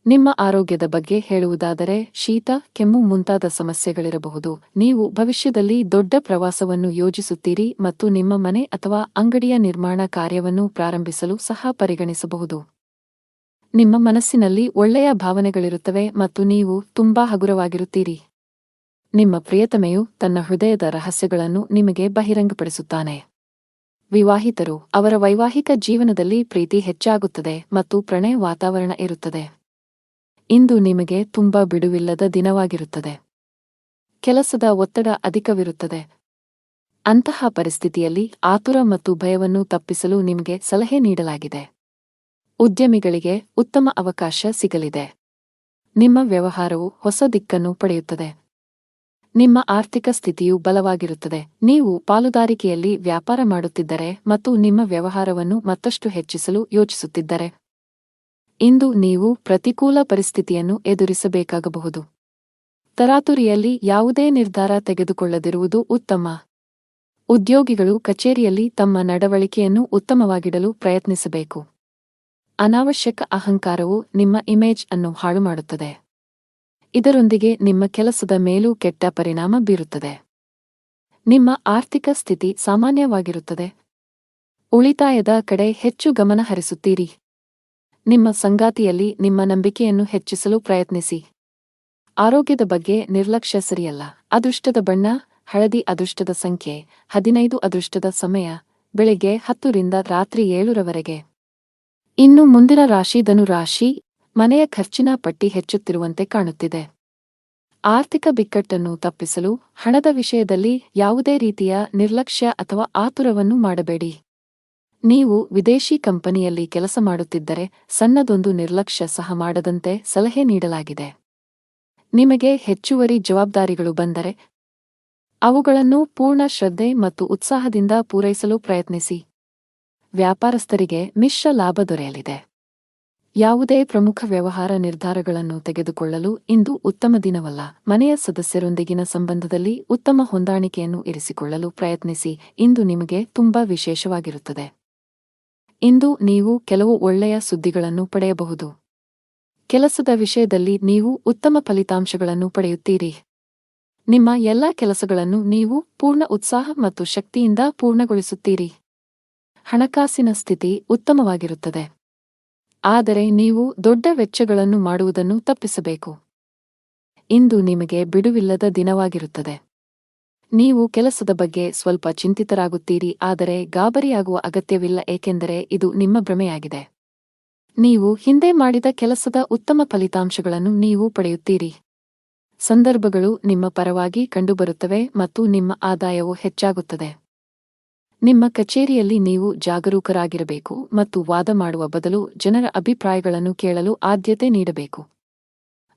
ನಿಮ್ಮ ಆರೋಗ್ಯದ ಬಗ್ಗೆ ಹೇಳುವುದಾದರೆ, ಶೀತ, ಕೆಮ್ಮು ಮುಂತಾದ ಸಮಸ್ಯೆಗಳಿರಬಹುದು. ನೀವು ಭವಿಷ್ಯದಲ್ಲಿ ದೊಡ್ಡ ಪ್ರವಾಸವನ್ನು ಯೋಜಿಸುತ್ತೀರಿ ಮತ್ತು ನಿಮ್ಮ ಮನೆ ಅಥವಾ ಅಂಗಡಿಯ ನಿರ್ಮಾಣ ಕಾರ್ಯವನ್ನು ಪ್ರಾರಂಭಿಸಲು ಸಹ ಪರಿಗಣಿಸಬಹುದು. ನಿಮ್ಮ ಮನಸ್ಸಿನಲ್ಲಿ ಒಳ್ಳೆಯ ಭಾವನೆಗಳಿರುತ್ತವೆ ಮತ್ತು ನೀವು ತುಂಬಾ ಹಗುರವಾಗಿರುತ್ತೀರಿ. ನಿಮ್ಮ ಪ್ರಿಯತಮೆಯು ತನ್ನ ಹೃದಯದ ರಹಸ್ಯಗಳನ್ನು ನಿಮಗೆ ಬಹಿರಂಗಪಡಿಸುತ್ತಾನೆ. ವಿವಾಹಿತರು, ಅವರ ವೈವಾಹಿಕ ಜೀವನದಲ್ಲಿ ಪ್ರೀತಿ ಹೆಚ್ಚಾಗುತ್ತದೆ ಮತ್ತು ಪ್ರಣಯ ವಾತಾವರಣ ಇರುತ್ತದೆ. ಇಂದು ನಿಮಗೆ ತುಂಬಾ ಬಿಡುವಿಲ್ಲದ ದಿನವಾಗಿರುತ್ತದೆ. ಕೆಲಸದ ಒತ್ತಡ ಅಧಿಕವಿರುತ್ತದೆ. ಅಂತಹ ಪರಿಸ್ಥಿತಿಯಲ್ಲಿ ಆತುರ ಮತ್ತು ಭಯವನ್ನು ತಪ್ಪಿಸಲು ನಿಮಗೆ ಸಲಹೆ ನೀಡಲಾಗಿದೆ. ಉದ್ಯಮಿಗಳಿಗೆ ಉತ್ತಮ ಅವಕಾಶ ಸಿಗಲಿದೆ. ನಿಮ್ಮ ವ್ಯವಹಾರವು ಹೊಸ ದಿಕ್ಕನ್ನು ಪಡೆಯುತ್ತದೆ. ನಿಮ್ಮ ಆರ್ಥಿಕ ಸ್ಥಿತಿಯು ಬಲವಾಗಿರುತ್ತದೆ. ನೀವು ಪಾಲುದಾರಿಕೆಯಲ್ಲಿ ವ್ಯಾಪಾರ ಮಾಡುತ್ತಿದ್ದರೆ ಮತ್ತು ನಿಮ್ಮ ವ್ಯವಹಾರವನ್ನು ಮತ್ತಷ್ಟು ಹೆಚ್ಚಿಸಲು ಯೋಚಿಸುತ್ತಿದ್ದರೆ, ಇಂದು ನೀವು ಪ್ರತಿಕೂಲ ಪರಿಸ್ಥಿತಿಯನ್ನು ಎದುರಿಸಬೇಕಾಗಬಹುದು. ತರಾತುರಿಯಲ್ಲಿ ಯಾವುದೇ ನಿರ್ಧಾರ ತೆಗೆದುಕೊಳ್ಳದಿರುವುದು ಉತ್ತಮ. ಉದ್ಯೋಗಿಗಳು ಕಚೇರಿಯಲ್ಲಿ ತಮ್ಮ ನಡವಳಿಕೆಯನ್ನು ಉತ್ತಮವಾಗಿಡಲು ಪ್ರಯತ್ನಿಸಬೇಕು. ಅನಾವಶ್ಯಕ ಅಹಂಕಾರವು ನಿಮ್ಮ ಇಮೇಜ್ ಅನ್ನು ಹಾಳುಮಾಡುತ್ತದೆ. ಇದರೊಂದಿಗೆ ನಿಮ್ಮ ಕೆಲಸದ ಮೇಲೂ ಕೆಟ್ಟ ಪರಿಣಾಮ ಬೀರುತ್ತದೆ. ನಿಮ್ಮ ಆರ್ಥಿಕ ಸ್ಥಿತಿ ಸಾಮಾನ್ಯವಾಗಿರುತ್ತದೆ. ಉಳಿತಾಯದ ಕಡೆ ಹೆಚ್ಚು ಗಮನ ಹರಿಸುತ್ತೀರಿ. ನಿಮ್ಮ ಸಂಗಾತಿಯಲ್ಲಿ ನಿಮ್ಮ ನಂಬಿಕೆಯನ್ನು ಹೆಚ್ಚಿಸಲು ಪ್ರಯತ್ನಿಸಿ. ಆರೋಗ್ಯದ ಬಗ್ಗೆ ನಿರ್ಲಕ್ಷ್ಯ ಸರಿಯಲ್ಲ. ಅದೃಷ್ಟದ ಬಣ್ಣ ಹಳದಿ. ಅದೃಷ್ಟದ ಸಂಖ್ಯೆ 15. ಅದೃಷ್ಟದ ಸಮಯ ಬೆಳಿಗ್ಗೆ 10 ರಿಂದ ರಾತ್ರಿ 7 ರವರೆಗೆ. ಇನ್ನು ಮುಂದಿನ ರಾಶಿ ಧನು ರಾಶಿ. ಮನೆಯ ಖರ್ಚಿನ ಪಟ್ಟಿ ಹೆಚ್ಚುತ್ತಿರುವಂತೆ ಕಾಣುತ್ತಿದೆ. ಆರ್ಥಿಕ ಬಿಕ್ಕಟ್ಟನ್ನು ತಪ್ಪಿಸಲು ಹಣದ ವಿಷಯದಲ್ಲಿ ಯಾವುದೇ ರೀತಿಯ ನಿರ್ಲಕ್ಷ್ಯ ಅಥವಾ ಆತುರವನ್ನು ಮಾಡಬೇಡಿ. ನೀವು ವಿದೇಶಿ ಕಂಪನಿಯಲ್ಲಿ ಕೆಲಸ ಮಾಡುತ್ತಿದ್ದರೆ ಸಣ್ಣದೊಂದು ನಿರ್ಲಕ್ಷ್ಯ ಸಹ ಮಾಡದಂತೆ ಸಲಹೆ ನೀಡಲಾಗಿದೆ. ನಿಮಗೆ ಹೆಚ್ಚುವರಿ ಜವಾಬ್ದಾರಿಗಳು ಬಂದರೆ ಅವುಗಳನ್ನು ಪೂರ್ಣ ಶ್ರದ್ಧೆ ಮತ್ತು ಉತ್ಸಾಹದಿಂದ ಪೂರೈಸಲು ಪ್ರಯತ್ನಿಸಿ. ವ್ಯಾಪಾರಸ್ಥರಿಗೆ ಮಿಶ್ರ ಲಾಭ ದೊರೆಯಲಿದೆ. ಯಾವುದೇ ಪ್ರಮುಖ ವ್ಯವಹಾರ ನಿರ್ಧಾರಗಳನ್ನು ತೆಗೆದುಕೊಳ್ಳಲು ಇಂದು ಉತ್ತಮ ದಿನವಲ್ಲ. ಮನೆಯ ಸದಸ್ಯರೊಂದಿಗಿನ ಸಂಬಂಧದಲ್ಲಿ ಉತ್ತಮ ಹೊಂದಾಣಿಕೆಯನ್ನು ಇರಿಸಿಕೊಳ್ಳಲು ಪ್ರಯತ್ನಿಸಿ. ಇಂದು ನಿಮಗೆ ತುಂಬಾ ವಿಶೇಷವಾಗಿರುತ್ತದೆ. ಇಂದು ನೀವು ಕೆಲವು ಒಳ್ಳೆಯ ಸುದ್ದಿಗಳನ್ನು ಪಡೆಯಬಹುದು. ಕೆಲಸದ ವಿಷಯದಲ್ಲಿ ನೀವು ಉತ್ತಮ ಫಲಿತಾಂಶಗಳನ್ನು ಪಡೆಯುತ್ತೀರಿ. ನಿಮ್ಮ ಎಲ್ಲಾ ಕೆಲಸಗಳನ್ನು ನೀವು ಪೂರ್ಣ ಉತ್ಸಾಹ ಮತ್ತು ಶಕ್ತಿಯಿಂದ ಪೂರ್ಣಗೊಳಿಸುತ್ತೀರಿ. ಹಣಕಾಸಿನ ಸ್ಥಿತಿ ಉತ್ತಮವಾಗಿರುತ್ತದೆ. ಆದರೆ ನೀವು ದೊಡ್ಡ ವೆಚ್ಚಗಳನ್ನು ಮಾಡುವುದನ್ನು ತಪ್ಪಿಸಬೇಕು. ಇಂದು ನಿಮಗೆ ಬಿಡುವಿಲ್ಲದ ದಿನವಾಗಿರುತ್ತದೆ. ನೀವು ಕೆಲಸದ ಬಗ್ಗೆ ಸ್ವಲ್ಪ ಚಿಂತಿತರಾಗುತ್ತೀರಿ, ಆದರೆ ಗಾಬರಿಯಾಗುವ ಅಗತ್ಯವಿಲ್ಲ, ಏಕೆಂದರೆ ಇದು ನಿಮ್ಮ ಭ್ರಮೆಯಾಗಿದೆ. ನೀವು ಹಿಂದೆ ಮಾಡಿದ ಕೆಲಸದ ಉತ್ತಮ ಫಲಿತಾಂಶಗಳನ್ನು ನೀವು ಪಡೆಯುತ್ತೀರಿ. ಸಂದರ್ಭಗಳು ನಿಮ್ಮ ಪರವಾಗಿ ಕಂಡುಬರುತ್ತವೆ ಮತ್ತು ನಿಮ್ಮ ಆದಾಯವು ಹೆಚ್ಚಾಗುತ್ತದೆ. ನಿಮ್ಮ ಕಚೇರಿಯಲ್ಲಿ ನೀವು ಜಾಗರೂಕರಾಗಿರಬೇಕು ಮತ್ತು ವಾದ ಮಾಡುವ ಬದಲು ಜನರ ಅಭಿಪ್ರಾಯಗಳನ್ನು ಕೇಳಲು ಆದ್ಯತೆ ನೀಡಬೇಕು.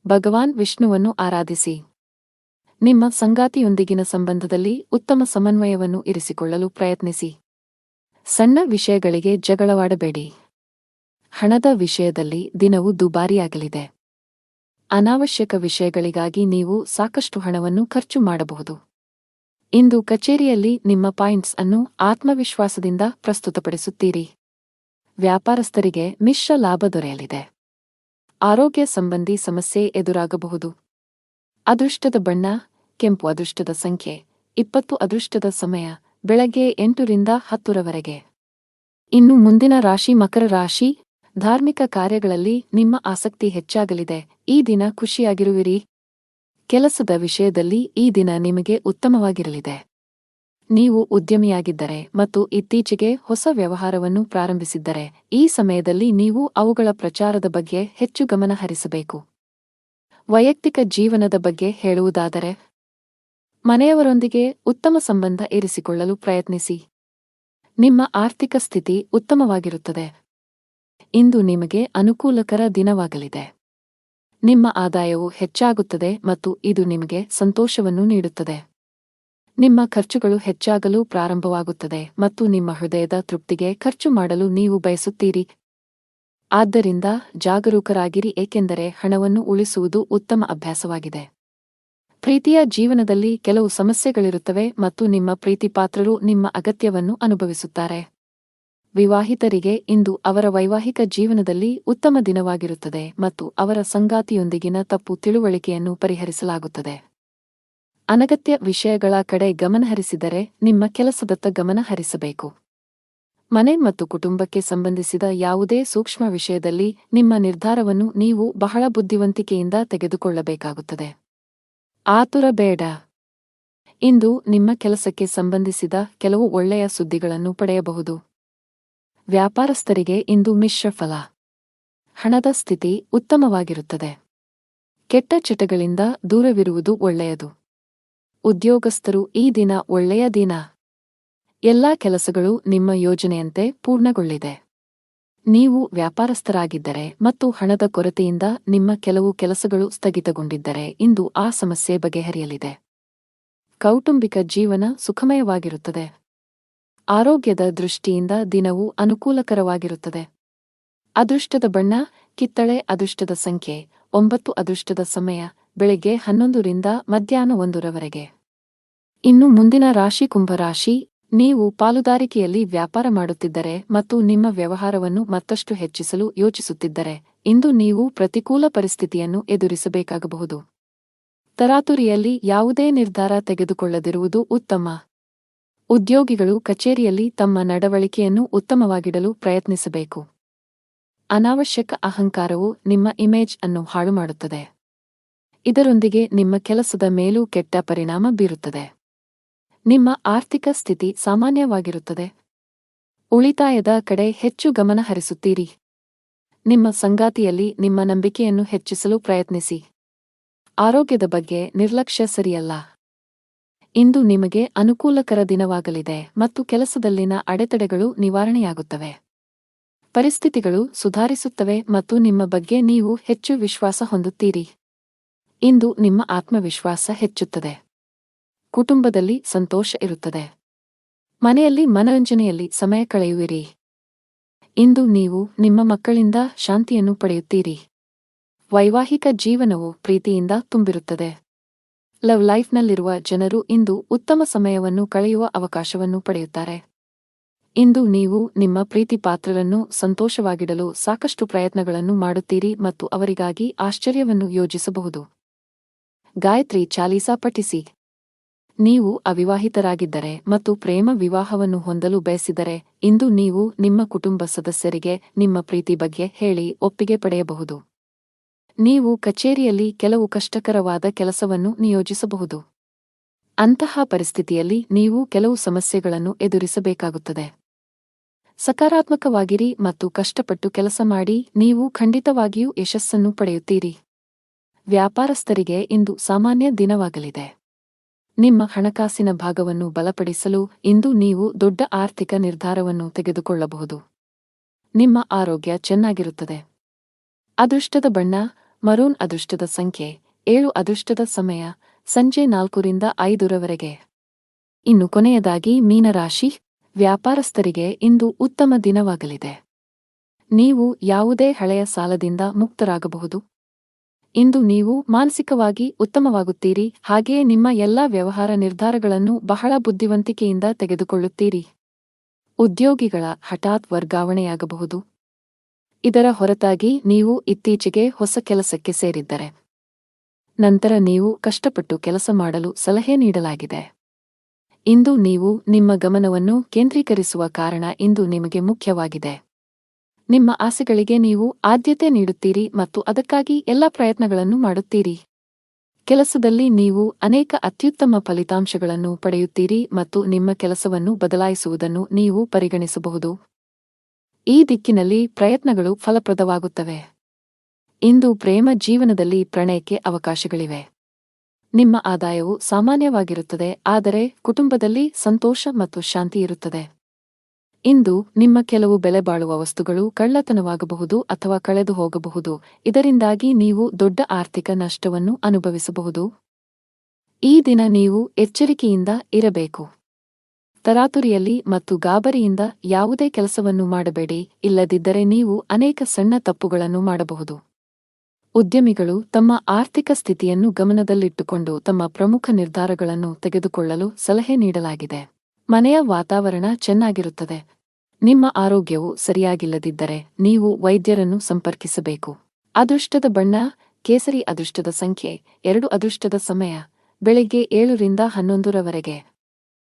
ಭಗವಾನ್ ವಿಷ್ಣುವನ್ನು ಆರಾಧಿಸಿ. ನಿಮ್ಮ ಸಂಗಾತಿಯೊಂದಿಗಿನ ಸಂಬಂಧದಲ್ಲಿ ಉತ್ತಮ ಸಮನ್ವಯವನ್ನು ಇರಿಸಿಕೊಳ್ಳಲು ಪ್ರಯತ್ನಿಸಿ. ಸಣ್ಣ ವಿಷಯಗಳಿಗೆ ಜಗಳವಾಡಬೇಡಿ. ಹಣದ ವಿಷಯದಲ್ಲಿ ದಿನವು ದುಬಾರಿಯಾಗಲಿದೆ. ಅನಾವಶ್ಯಕ ವಿಷಯಗಳಿಗಾಗಿ ನೀವು ಸಾಕಷ್ಟು ಹಣವನ್ನು ಖರ್ಚು ಮಾಡಬಹುದು. ಇಂದು ಕಚೇರಿಯಲ್ಲಿ ನಿಮ್ಮ ಪಾಯಿಂಟ್ಸ್ ಅನ್ನು ಆತ್ಮವಿಶ್ವಾಸದಿಂದ ಪ್ರಸ್ತುತಪಡಿಸುತ್ತೀರಿ. ವ್ಯಾಪಾರಸ್ಥರಿಗೆ ಮಿಶ್ರ ಲಾಭ ದೊರೆಯಲಿದೆ. ಆರೋಗ್ಯ ಸಂಬಂಧಿ ಸಮಸ್ಯೆ ಎದುರಾಗಬಹುದು. ಅದೃಷ್ಟದ ಬಣ್ಣ ಕೆಂಪು. ಅದೃಷ್ಟದ ಸಂಖ್ಯೆ 20. ಅದೃಷ್ಟದ ಸಮಯ ಬೆಳಗ್ಗೆ 8 ರಿಂದ 10 ರವರೆಗೆ. ಇನ್ನು ಮುಂದಿನ ರಾಶಿ ಮಕರ ರಾಶಿ. ಧಾರ್ಮಿಕ ಕಾರ್ಯಗಳಲ್ಲಿ ನಿಮ್ಮ ಆಸಕ್ತಿ ಹೆಚ್ಚಾಗಲಿದೆ. ಈ ದಿನ ಖುಷಿಯಾಗಿರುವಿರಿ. ಕೆಲಸದ ವಿಷಯದಲ್ಲಿ ಈ ದಿನ ನಿಮಗೆ ಉತ್ತಮವಾಗಿರಲಿದೆ. ನೀವು ಉದ್ಯಮಿಯಾಗಿದ್ದರೆ ಮತ್ತು ಇತ್ತೀಚೆಗೆ ಹೊಸ ವ್ಯವಹಾರವನ್ನು ಪ್ರಾರಂಭಿಸಿದ್ದರೆ ಈ ಸಮಯದಲ್ಲಿ ನೀವು ಅವುಗಳ ಪ್ರಚಾರದ ಬಗ್ಗೆ ಹೆಚ್ಚು ಗಮನ ಹರಿಸಬೇಕು. ವೈಯಕ್ತಿಕ ಜೀವನದ ಬಗ್ಗೆ ಹೇಳುವುದಾದರೆ, ಮನೆಯವರೊಂದಿಗೆ ಉತ್ತಮ ಸಂಬಂಧ ಇರಿಸಿಕೊಳ್ಳಲು ಪ್ರಯತ್ನಿಸಿ. ನಿಮ್ಮ ಆರ್ಥಿಕ ಸ್ಥಿತಿ ಉತ್ತಮವಾಗಿರುತ್ತದೆ. ಇಂದು ನಿಮಗೆ ಅನುಕೂಲಕರ ದಿನವಾಗಲಿದೆ. ನಿಮ್ಮ ಆದಾಯವು ಹೆಚ್ಚಾಗುತ್ತದೆ ಮತ್ತು ಇದು ನಿಮಗೆ ಸಂತೋಷವನ್ನು ನೀಡುತ್ತದೆ. ನಿಮ್ಮ ಖರ್ಚುಗಳು ಹೆಚ್ಚಾಗಲು ಪ್ರಾರಂಭವಾಗುತ್ತದೆ ಮತ್ತು ನಿಮ್ಮ ಹೃದಯದ ತೃಪ್ತಿಗೆ ಖರ್ಚು ಮಾಡಲು ನೀವು ಬಯಸುತ್ತೀರಿ. ಆದ್ದರಿಂದ ಜಾಗರೂಕರಾಗಿರಿ, ಏಕೆಂದರೆ ಹಣವನ್ನು ಉಳಿಸುವುದು ಉತ್ತಮ ಅಭ್ಯಾಸವಾಗಿದೆ. ಪ್ರೀತಿಯ ಜೀವನದಲ್ಲಿ ಕೆಲವು ಸಮಸ್ಯೆಗಳಿರುತ್ತವೆ ಮತ್ತು ನಿಮ್ಮ ಪ್ರೀತಿಪಾತ್ರರು ನಿಮ್ಮ ಅಗತ್ಯವನ್ನು ಅನುಭವಿಸುತ್ತಾರೆ. ವಿವಾಹಿತರಿಗೆ ಇಂದು ಅವರ ವೈವಾಹಿಕ ಜೀವನದಲ್ಲಿ ಉತ್ತಮ ದಿನವಾಗಿರುತ್ತದೆ ಮತ್ತು ಅವರ ಸಂಗಾತಿಯೊಂದಿಗಿನ ತಪ್ಪು ತಿಳುವಳಿಕೆಯನ್ನು ಪರಿಹರಿಸಲಾಗುತ್ತದೆ. ಅನಗತ್ಯ ವಿಷಯಗಳ ಕಡೆ ಗಮನಹರಿಸಿದರೆ ನಿಮ್ಮ ಕೆಲಸದತ್ತ ಗಮನ ಹರಿಸಬೇಕು. ಮನೆ ಮತ್ತು ಕುಟುಂಬಕ್ಕೆ ಸಂಬಂಧಿಸಿದ ಯಾವುದೇ ಸೂಕ್ಷ್ಮ ವಿಷಯದಲ್ಲಿ ನಿಮ್ಮ ನಿರ್ಧಾರವನ್ನು ನೀವು ಬಹಳ ಬುದ್ಧಿವಂತಿಕೆಯಿಂದ ತೆಗೆದುಕೊಳ್ಳಬೇಕಾಗುತ್ತದೆ. ಆತುರ ಬೇಡ. ಇಂದು ನಿಮ್ಮ ಕೆಲಸಕ್ಕೆ ಸಂಬಂಧಿಸಿದ ಕೆಲವು ಒಳ್ಳೆಯ ಸುದ್ದಿಗಳನ್ನು ಪಡೆಯಬಹುದು. ವ್ಯಾಪಾರಸ್ಥರಿಗೆ ಇಂದು ಮಿಶ್ರ ಫಲ. ಹಣದ ಸ್ಥಿತಿ ಉತ್ತಮವಾಗಿರುತ್ತದೆ. ಕೆಟ್ಟ ಚಟಗಳಿಂದ ದೂರವಿರುವುದು ಒಳ್ಳೆಯದು. ಉದ್ಯೋಗಸ್ಥರು ಈ ದಿನ ಒಳ್ಳೆಯ ದಿನ. ಎಲ್ಲಾ ಕೆಲಸಗಳು ನಿಮ್ಮ ಯೋಜನೆಯಂತೆ ಪೂರ್ಣಗೊಳ್ಳಿದೆ. ನೀವು ವ್ಯಾಪಾರಸ್ಥರಾಗಿದ್ದರೆ ಮತ್ತು ಹಣದ ಕೊರತೆಯಿಂದ ನಿಮ್ಮ ಕೆಲವು ಕೆಲಸಗಳು ಸ್ಥಗಿತಗೊಂಡಿದ್ದರೆ ಇಂದು ಆ ಸಮಸ್ಯೆ ಬಗೆಹರಿಯಲಿದೆ. ಕೌಟುಂಬಿಕ ಜೀವನ ಸುಖಮಯವಾಗಿರುತ್ತದೆ. ಆರೋಗ್ಯದ ದೃಷ್ಟಿಯಿಂದ ದಿನವು ಅನುಕೂಲಕರವಾಗಿರುತ್ತದೆ. ಅದೃಷ್ಟದ ಬಣ್ಣ ಕಿತ್ತಳೆ. ಅದೃಷ್ಟದ ಸಂಖ್ಯೆ 9. ಅದೃಷ್ಟದ ಸಮಯ ಬೆಳಿಗ್ಗೆ 11 ರಿಂದ ಮಧ್ಯಾಹ್ನ 1 ರವರೆಗೆ. ಇನ್ನು ಮುಂದಿನ ರಾಶಿ ಕುಂಭರಾಶಿ. ನೀವು ಪಾಲುದಾರಿಕೆಯಲ್ಲಿ ವ್ಯಾಪಾರ ಮಾಡುತ್ತಿದ್ದರೆ ಮತ್ತು ನಿಮ್ಮ ವ್ಯವಹಾರವನ್ನು ಮತ್ತಷ್ಟು ಹೆಚ್ಚಿಸಲು ಯೋಚಿಸುತ್ತಿದ್ದರೆ ಇಂದು ನೀವು ಪ್ರತಿಕೂಲ ಪರಿಸ್ಥಿತಿಯನ್ನು ಎದುರಿಸಬೇಕಾಗಬಹುದು. ತರಾತುರಿಯಲ್ಲಿ ಯಾವುದೇ ನಿರ್ಧಾರ ತೆಗೆದುಕೊಳ್ಳದಿರುವುದು ಉತ್ತಮ. ಉದ್ಯೋಗಿಗಳು ಕಚೇರಿಯಲ್ಲಿ ತಮ್ಮ ನಡವಳಿಕೆಯನ್ನು ಉತ್ತಮವಾಗಿಡಲು ಪ್ರಯತ್ನಿಸಬೇಕು. ಅನಾವಶ್ಯಕ ಅಹಂಕಾರವು ನಿಮ್ಮ ಇಮೇಜ್ ಅನ್ನು ಹಾಳುಮಾಡುತ್ತದೆ. ಇದರೊಂದಿಗೆ ನಿಮ್ಮ ಕೆಲಸದ ಮೇಲೂ ಕೆಟ್ಟ ಪರಿಣಾಮ ಬೀರುತ್ತದೆ. ನಿಮ್ಮ ಆರ್ಥಿಕ ಸ್ಥಿತಿ ಸಾಮಾನ್ಯವಾಗಿರುತ್ತದೆ. ಉಳಿತಾಯದ ಕಡೆ ಹೆಚ್ಚು ಗಮನ ಹರಿಸುತ್ತೀರಿ. ನಿಮ್ಮ ಸಂಗಾತಿಯಲ್ಲಿ ನಿಮ್ಮ ನಂಬಿಕೆಯನ್ನು ಹೆಚ್ಚಿಸಲು ಪ್ರಯತ್ನಿಸಿ. ಆರೋಗ್ಯದ ಬಗ್ಗೆ ನಿರ್ಲಕ್ಷ್ಯ ಸರಿಯಲ್ಲ. ಇಂದು ನಿಮಗೆ ಅನುಕೂಲಕರ ದಿನವಾಗಲಿದೆ ಮತ್ತು ಕೆಲಸದಲ್ಲಿನ ಅಡೆತಡೆಗಳು ನಿವಾರಣೆಯಾಗುತ್ತವೆ. ಪರಿಸ್ಥಿತಿಗಳು ಸುಧಾರಿಸುತ್ತವೆ ಮತ್ತು ನಿಮ್ಮ ಬಗ್ಗೆ ನೀವು ಹೆಚ್ಚು ವಿಶ್ವಾಸ ಹೊಂದುತ್ತೀರಿ. ಇಂದು ನಿಮ್ಮ ಆತ್ಮವಿಶ್ವಾಸ ಹೆಚ್ಚುತ್ತದೆ. ಕುಟುಂಬದಲ್ಲಿ ಸಂತೋಷ ಇರುತ್ತದೆ. ಮನೆಯಲ್ಲಿ ಮನರಂಜನೆಯಲ್ಲಿ ಸಮಯ ಕಳೆಯುವಿರಿ. ಇಂದು ನೀವು ನಿಮ್ಮ ಮಕ್ಕಳಿಂದ ಶಾಂತಿಯನ್ನು ಪಡೆಯುತ್ತೀರಿ. ವೈವಾಹಿಕ ಜೀವನವು ಪ್ರೀತಿಯಿಂದ ತುಂಬಿರುತ್ತದೆ. ಲವ್ ಲೈಫ್ನಲ್ಲಿರುವ ಜನರು ಇಂದು ಉತ್ತಮ ಸಮಯವನ್ನು ಕಳೆಯುವ ಅವಕಾಶವನ್ನು ಪಡೆಯುತ್ತಾರೆ. ಇಂದು ನೀವು ನಿಮ್ಮ ಪ್ರೀತಿಪಾತ್ರರನ್ನು ಸಂತೋಷವಾಗಿಡಲು ಸಾಕಷ್ಟು ಪ್ರಯತ್ನಗಳನ್ನು ಮಾಡುತ್ತೀರಿ ಮತ್ತು ಅವರಿಗಾಗಿ ಆಶ್ಚರ್ಯವನ್ನು ಯೋಜಿಸಬಹುದು. ಗಾಯತ್ರಿ ಚಾಲೀಸಾ ಪಠಿಸಿ. ನೀವು ಅವಿವಾಹಿತರಾಗಿದ್ದರೆ ಮತ್ತು ಪ್ರೇಮ ವಿವಾಹವನ್ನು ಹೊಂದಲು ಬಯಸಿದರೆ ಇಂದು ನೀವು ನಿಮ್ಮ ಕುಟುಂಬ ಸದಸ್ಯರಿಗೆ ನಿಮ್ಮ ಪ್ರೀತಿ ಬಗ್ಗೆ ಹೇಳಿ ಒಪ್ಪಿಗೆ ಪಡೆಯಬಹುದು. ನೀವು ಕಚೇರಿಯಲ್ಲಿ ಕೆಲವು ಕಷ್ಟಕರವಾದ ಕೆಲಸವನ್ನು ನಿಯೋಜಿಸಬಹುದು. ಅಂತಹ ಪರಿಸ್ಥಿತಿಯಲ್ಲಿ ನೀವು ಕೆಲವು ಸಮಸ್ಯೆಗಳನ್ನು ಎದುರಿಸಬೇಕಾಗುತ್ತದೆ. ಸಕಾರಾತ್ಮಕವಾಗಿರಿ ಮತ್ತು ಕಷ್ಟಪಟ್ಟು ಕೆಲಸ ಮಾಡಿ, ನೀವು ಖಂಡಿತವಾಗಿಯೂ ಯಶಸ್ಸನ್ನು ಪಡೆಯುತ್ತೀರಿ. ವ್ಯಾಪಾರಸ್ಥರಿಗೆ ಇಂದು ಸಾಮಾನ್ಯ ದಿನವಾಗಲಿದೆ. ನಿಮ್ಮ ಹಣಕಾಸಿನ ಭಾಗವನ್ನು ಬಲಪಡಿಸಲು ಇಂದು ನೀವು ದೊಡ್ಡ ಆರ್ಥಿಕ ನಿರ್ಧಾರವನ್ನು ತೆಗೆದುಕೊಳ್ಳಬಹುದು. ನಿಮ್ಮ ಆರೋಗ್ಯ ಚೆನ್ನಾಗಿರುತ್ತದೆ. ಅದೃಷ್ಟದ ಬಣ್ಣ ಮರೂನ್. ಅದೃಷ್ಟದ ಸಂಖ್ಯೆ 7. ಅದೃಷ್ಟದ ಸಮಯ ಸಂಜೆ 4 ರಿಂದ 5 ರವರೆಗೆ. ಇನ್ನು ಕೊನೆಯದಾಗಿ ಮೀನರಾಶಿ. ವ್ಯಾಪಾರಸ್ಥರಿಗೆ ಇಂದು ಉತ್ತಮ ದಿನವಾಗಲಿದೆ. ನೀವು ಯಾವುದೇ ಹಳೆಯ ಸಾಲದಿಂದ ಮುಕ್ತರಾಗಬಹುದು. ಇಂದು ನೀವು ಮಾನಸಿಕವಾಗಿ ಉತ್ತಮವಾಗುತ್ತೀರಿ, ಹಾಗೆಯೇ ನಿಮ್ಮ ಎಲ್ಲಾ ವ್ಯವಹಾರ ನಿರ್ಧಾರಗಳನ್ನು ಬಹಳ ಬುದ್ಧಿವಂತಿಕೆಯಿಂದ ತೆಗೆದುಕೊಳ್ಳುತ್ತೀರಿ. ಉದ್ಯೋಗಿಗಳ ಹಠಾತ್ ವರ್ಗಾವಣೆಯಾಗಬಹುದು. ಇದರ ಹೊರತಾಗಿ ನೀವು ಇತ್ತೀಚೆಗೆ ಹೊಸ ಕೆಲಸಕ್ಕೆ ಸೇರಿದ್ದರೆ ನಂತರ ನೀವು ಕಷ್ಟಪಟ್ಟು ಕೆಲಸ ಮಾಡಲು ಸಲಹೆ ನೀಡಲಾಗಿದೆ. ಇಂದು ನೀವು ನಿಮ್ಮ ಗಮನವನ್ನು ಕೇಂದ್ರೀಕರಿಸುವ ಕಾರಣ ಇಂದು ನಿಮಗೆ ಮುಖ್ಯವಾಗಿದೆ. ನಿಮ್ಮ ಆಸೆಗಳಿಗೆ ನೀವು ಆದ್ಯತೆ ನೀಡುತ್ತೀರಿ ಮತ್ತು ಅದಕ್ಕಾಗಿ ಎಲ್ಲ ಪ್ರಯತ್ನಗಳನ್ನು ಮಾಡುತ್ತೀರಿ. ಕೆಲಸದಲ್ಲಿ ನೀವು ಅನೇಕ ಅತ್ಯುತ್ತಮ ಫಲಿತಾಂಶಗಳನ್ನು ಪಡೆಯುತ್ತೀರಿ ಮತ್ತು ನಿಮ್ಮ ಕೆಲಸವನ್ನು ಬದಲಾಯಿಸುವುದನ್ನು ನೀವು ಪರಿಗಣಿಸಬಹುದು. ಈ ದಿಕ್ಕಿನಲ್ಲಿ ಪ್ರಯತ್ನಗಳು ಫಲಪ್ರದವಾಗುತ್ತವೆ. ಇಂದು ಪ್ರೇಮ ಜೀವನದಲ್ಲಿ ಪ್ರಣಯಕ್ಕೆ ಅವಕಾಶಗಳಿವೆ. ನಿಮ್ಮ ಆದಾಯವು ಸಾಮಾನ್ಯವಾಗಿರುತ್ತದೆ, ಆದರೆ ಕುಟುಂಬದಲ್ಲಿ ಸಂತೋಷ ಮತ್ತು ಶಾಂತಿ ಇರುತ್ತದೆ. ಇಂದು ನಿಮ್ಮ ಕೆಲವು ಬೆಲೆಬಾಳುವ ವಸ್ತುಗಳು ಕಳ್ಳತನವಾಗಬಹುದು ಅಥವಾ ಕಳೆದು ಹೋಗಬಹುದು, ಇದರಿಂದಾಗಿ ನೀವು ದೊಡ್ಡ ಆರ್ಥಿಕ ನಷ್ಟವನ್ನು ಅನುಭವಿಸಬಹುದು. ಈ ದಿನ ನೀವು ಎಚ್ಚರಿಕೆಯಿಂದ ಇರಬೇಕು. ತರಾತುರಿಯಲ್ಲಿ ಮತ್ತು ಗಾಬರಿಯಿಂದ ಯಾವುದೇ ಕೆಲಸವನ್ನು ಮಾಡಬೇಡಿ, ಇಲ್ಲದಿದ್ದರೆ ನೀವು ಅನೇಕ ಸಣ್ಣ ತಪ್ಪುಗಳನ್ನು ಮಾಡಬಹುದು. ಉದ್ಯಮಿಗಳು ತಮ್ಮ ಆರ್ಥಿಕ ಸ್ಥಿತಿಯನ್ನು ಗಮನದಲ್ಲಿಟ್ಟುಕೊಂಡು ತಮ್ಮ ಪ್ರಮುಖ ನಿರ್ಧಾರಗಳನ್ನು ತೆಗೆದುಕೊಳ್ಳಲು ಸಲಹೆ ನೀಡಲಾಗಿದೆ. ಮನೆಯ ವಾತಾವರಣ ಚೆನ್ನಾಗಿರುತ್ತದೆ. ನಿಮ್ಮ ಆರೋಗ್ಯವು ಸರಿಯಾಗಿಲ್ಲದಿದ್ದರೆ ನೀವು ವೈದ್ಯರನ್ನು ಸಂಪರ್ಕಿಸಬೇಕು. ಅದೃಷ್ಟದ ಬಣ್ಣ ಕೇಸರಿ. ಅದೃಷ್ಟದ ಸಂಖ್ಯೆ 2. ಅದೃಷ್ಟದ ಸಮಯ ಬೆಳಗ್ಗೆ 7 ರಿಂದ 11 ರವರೆಗೆ.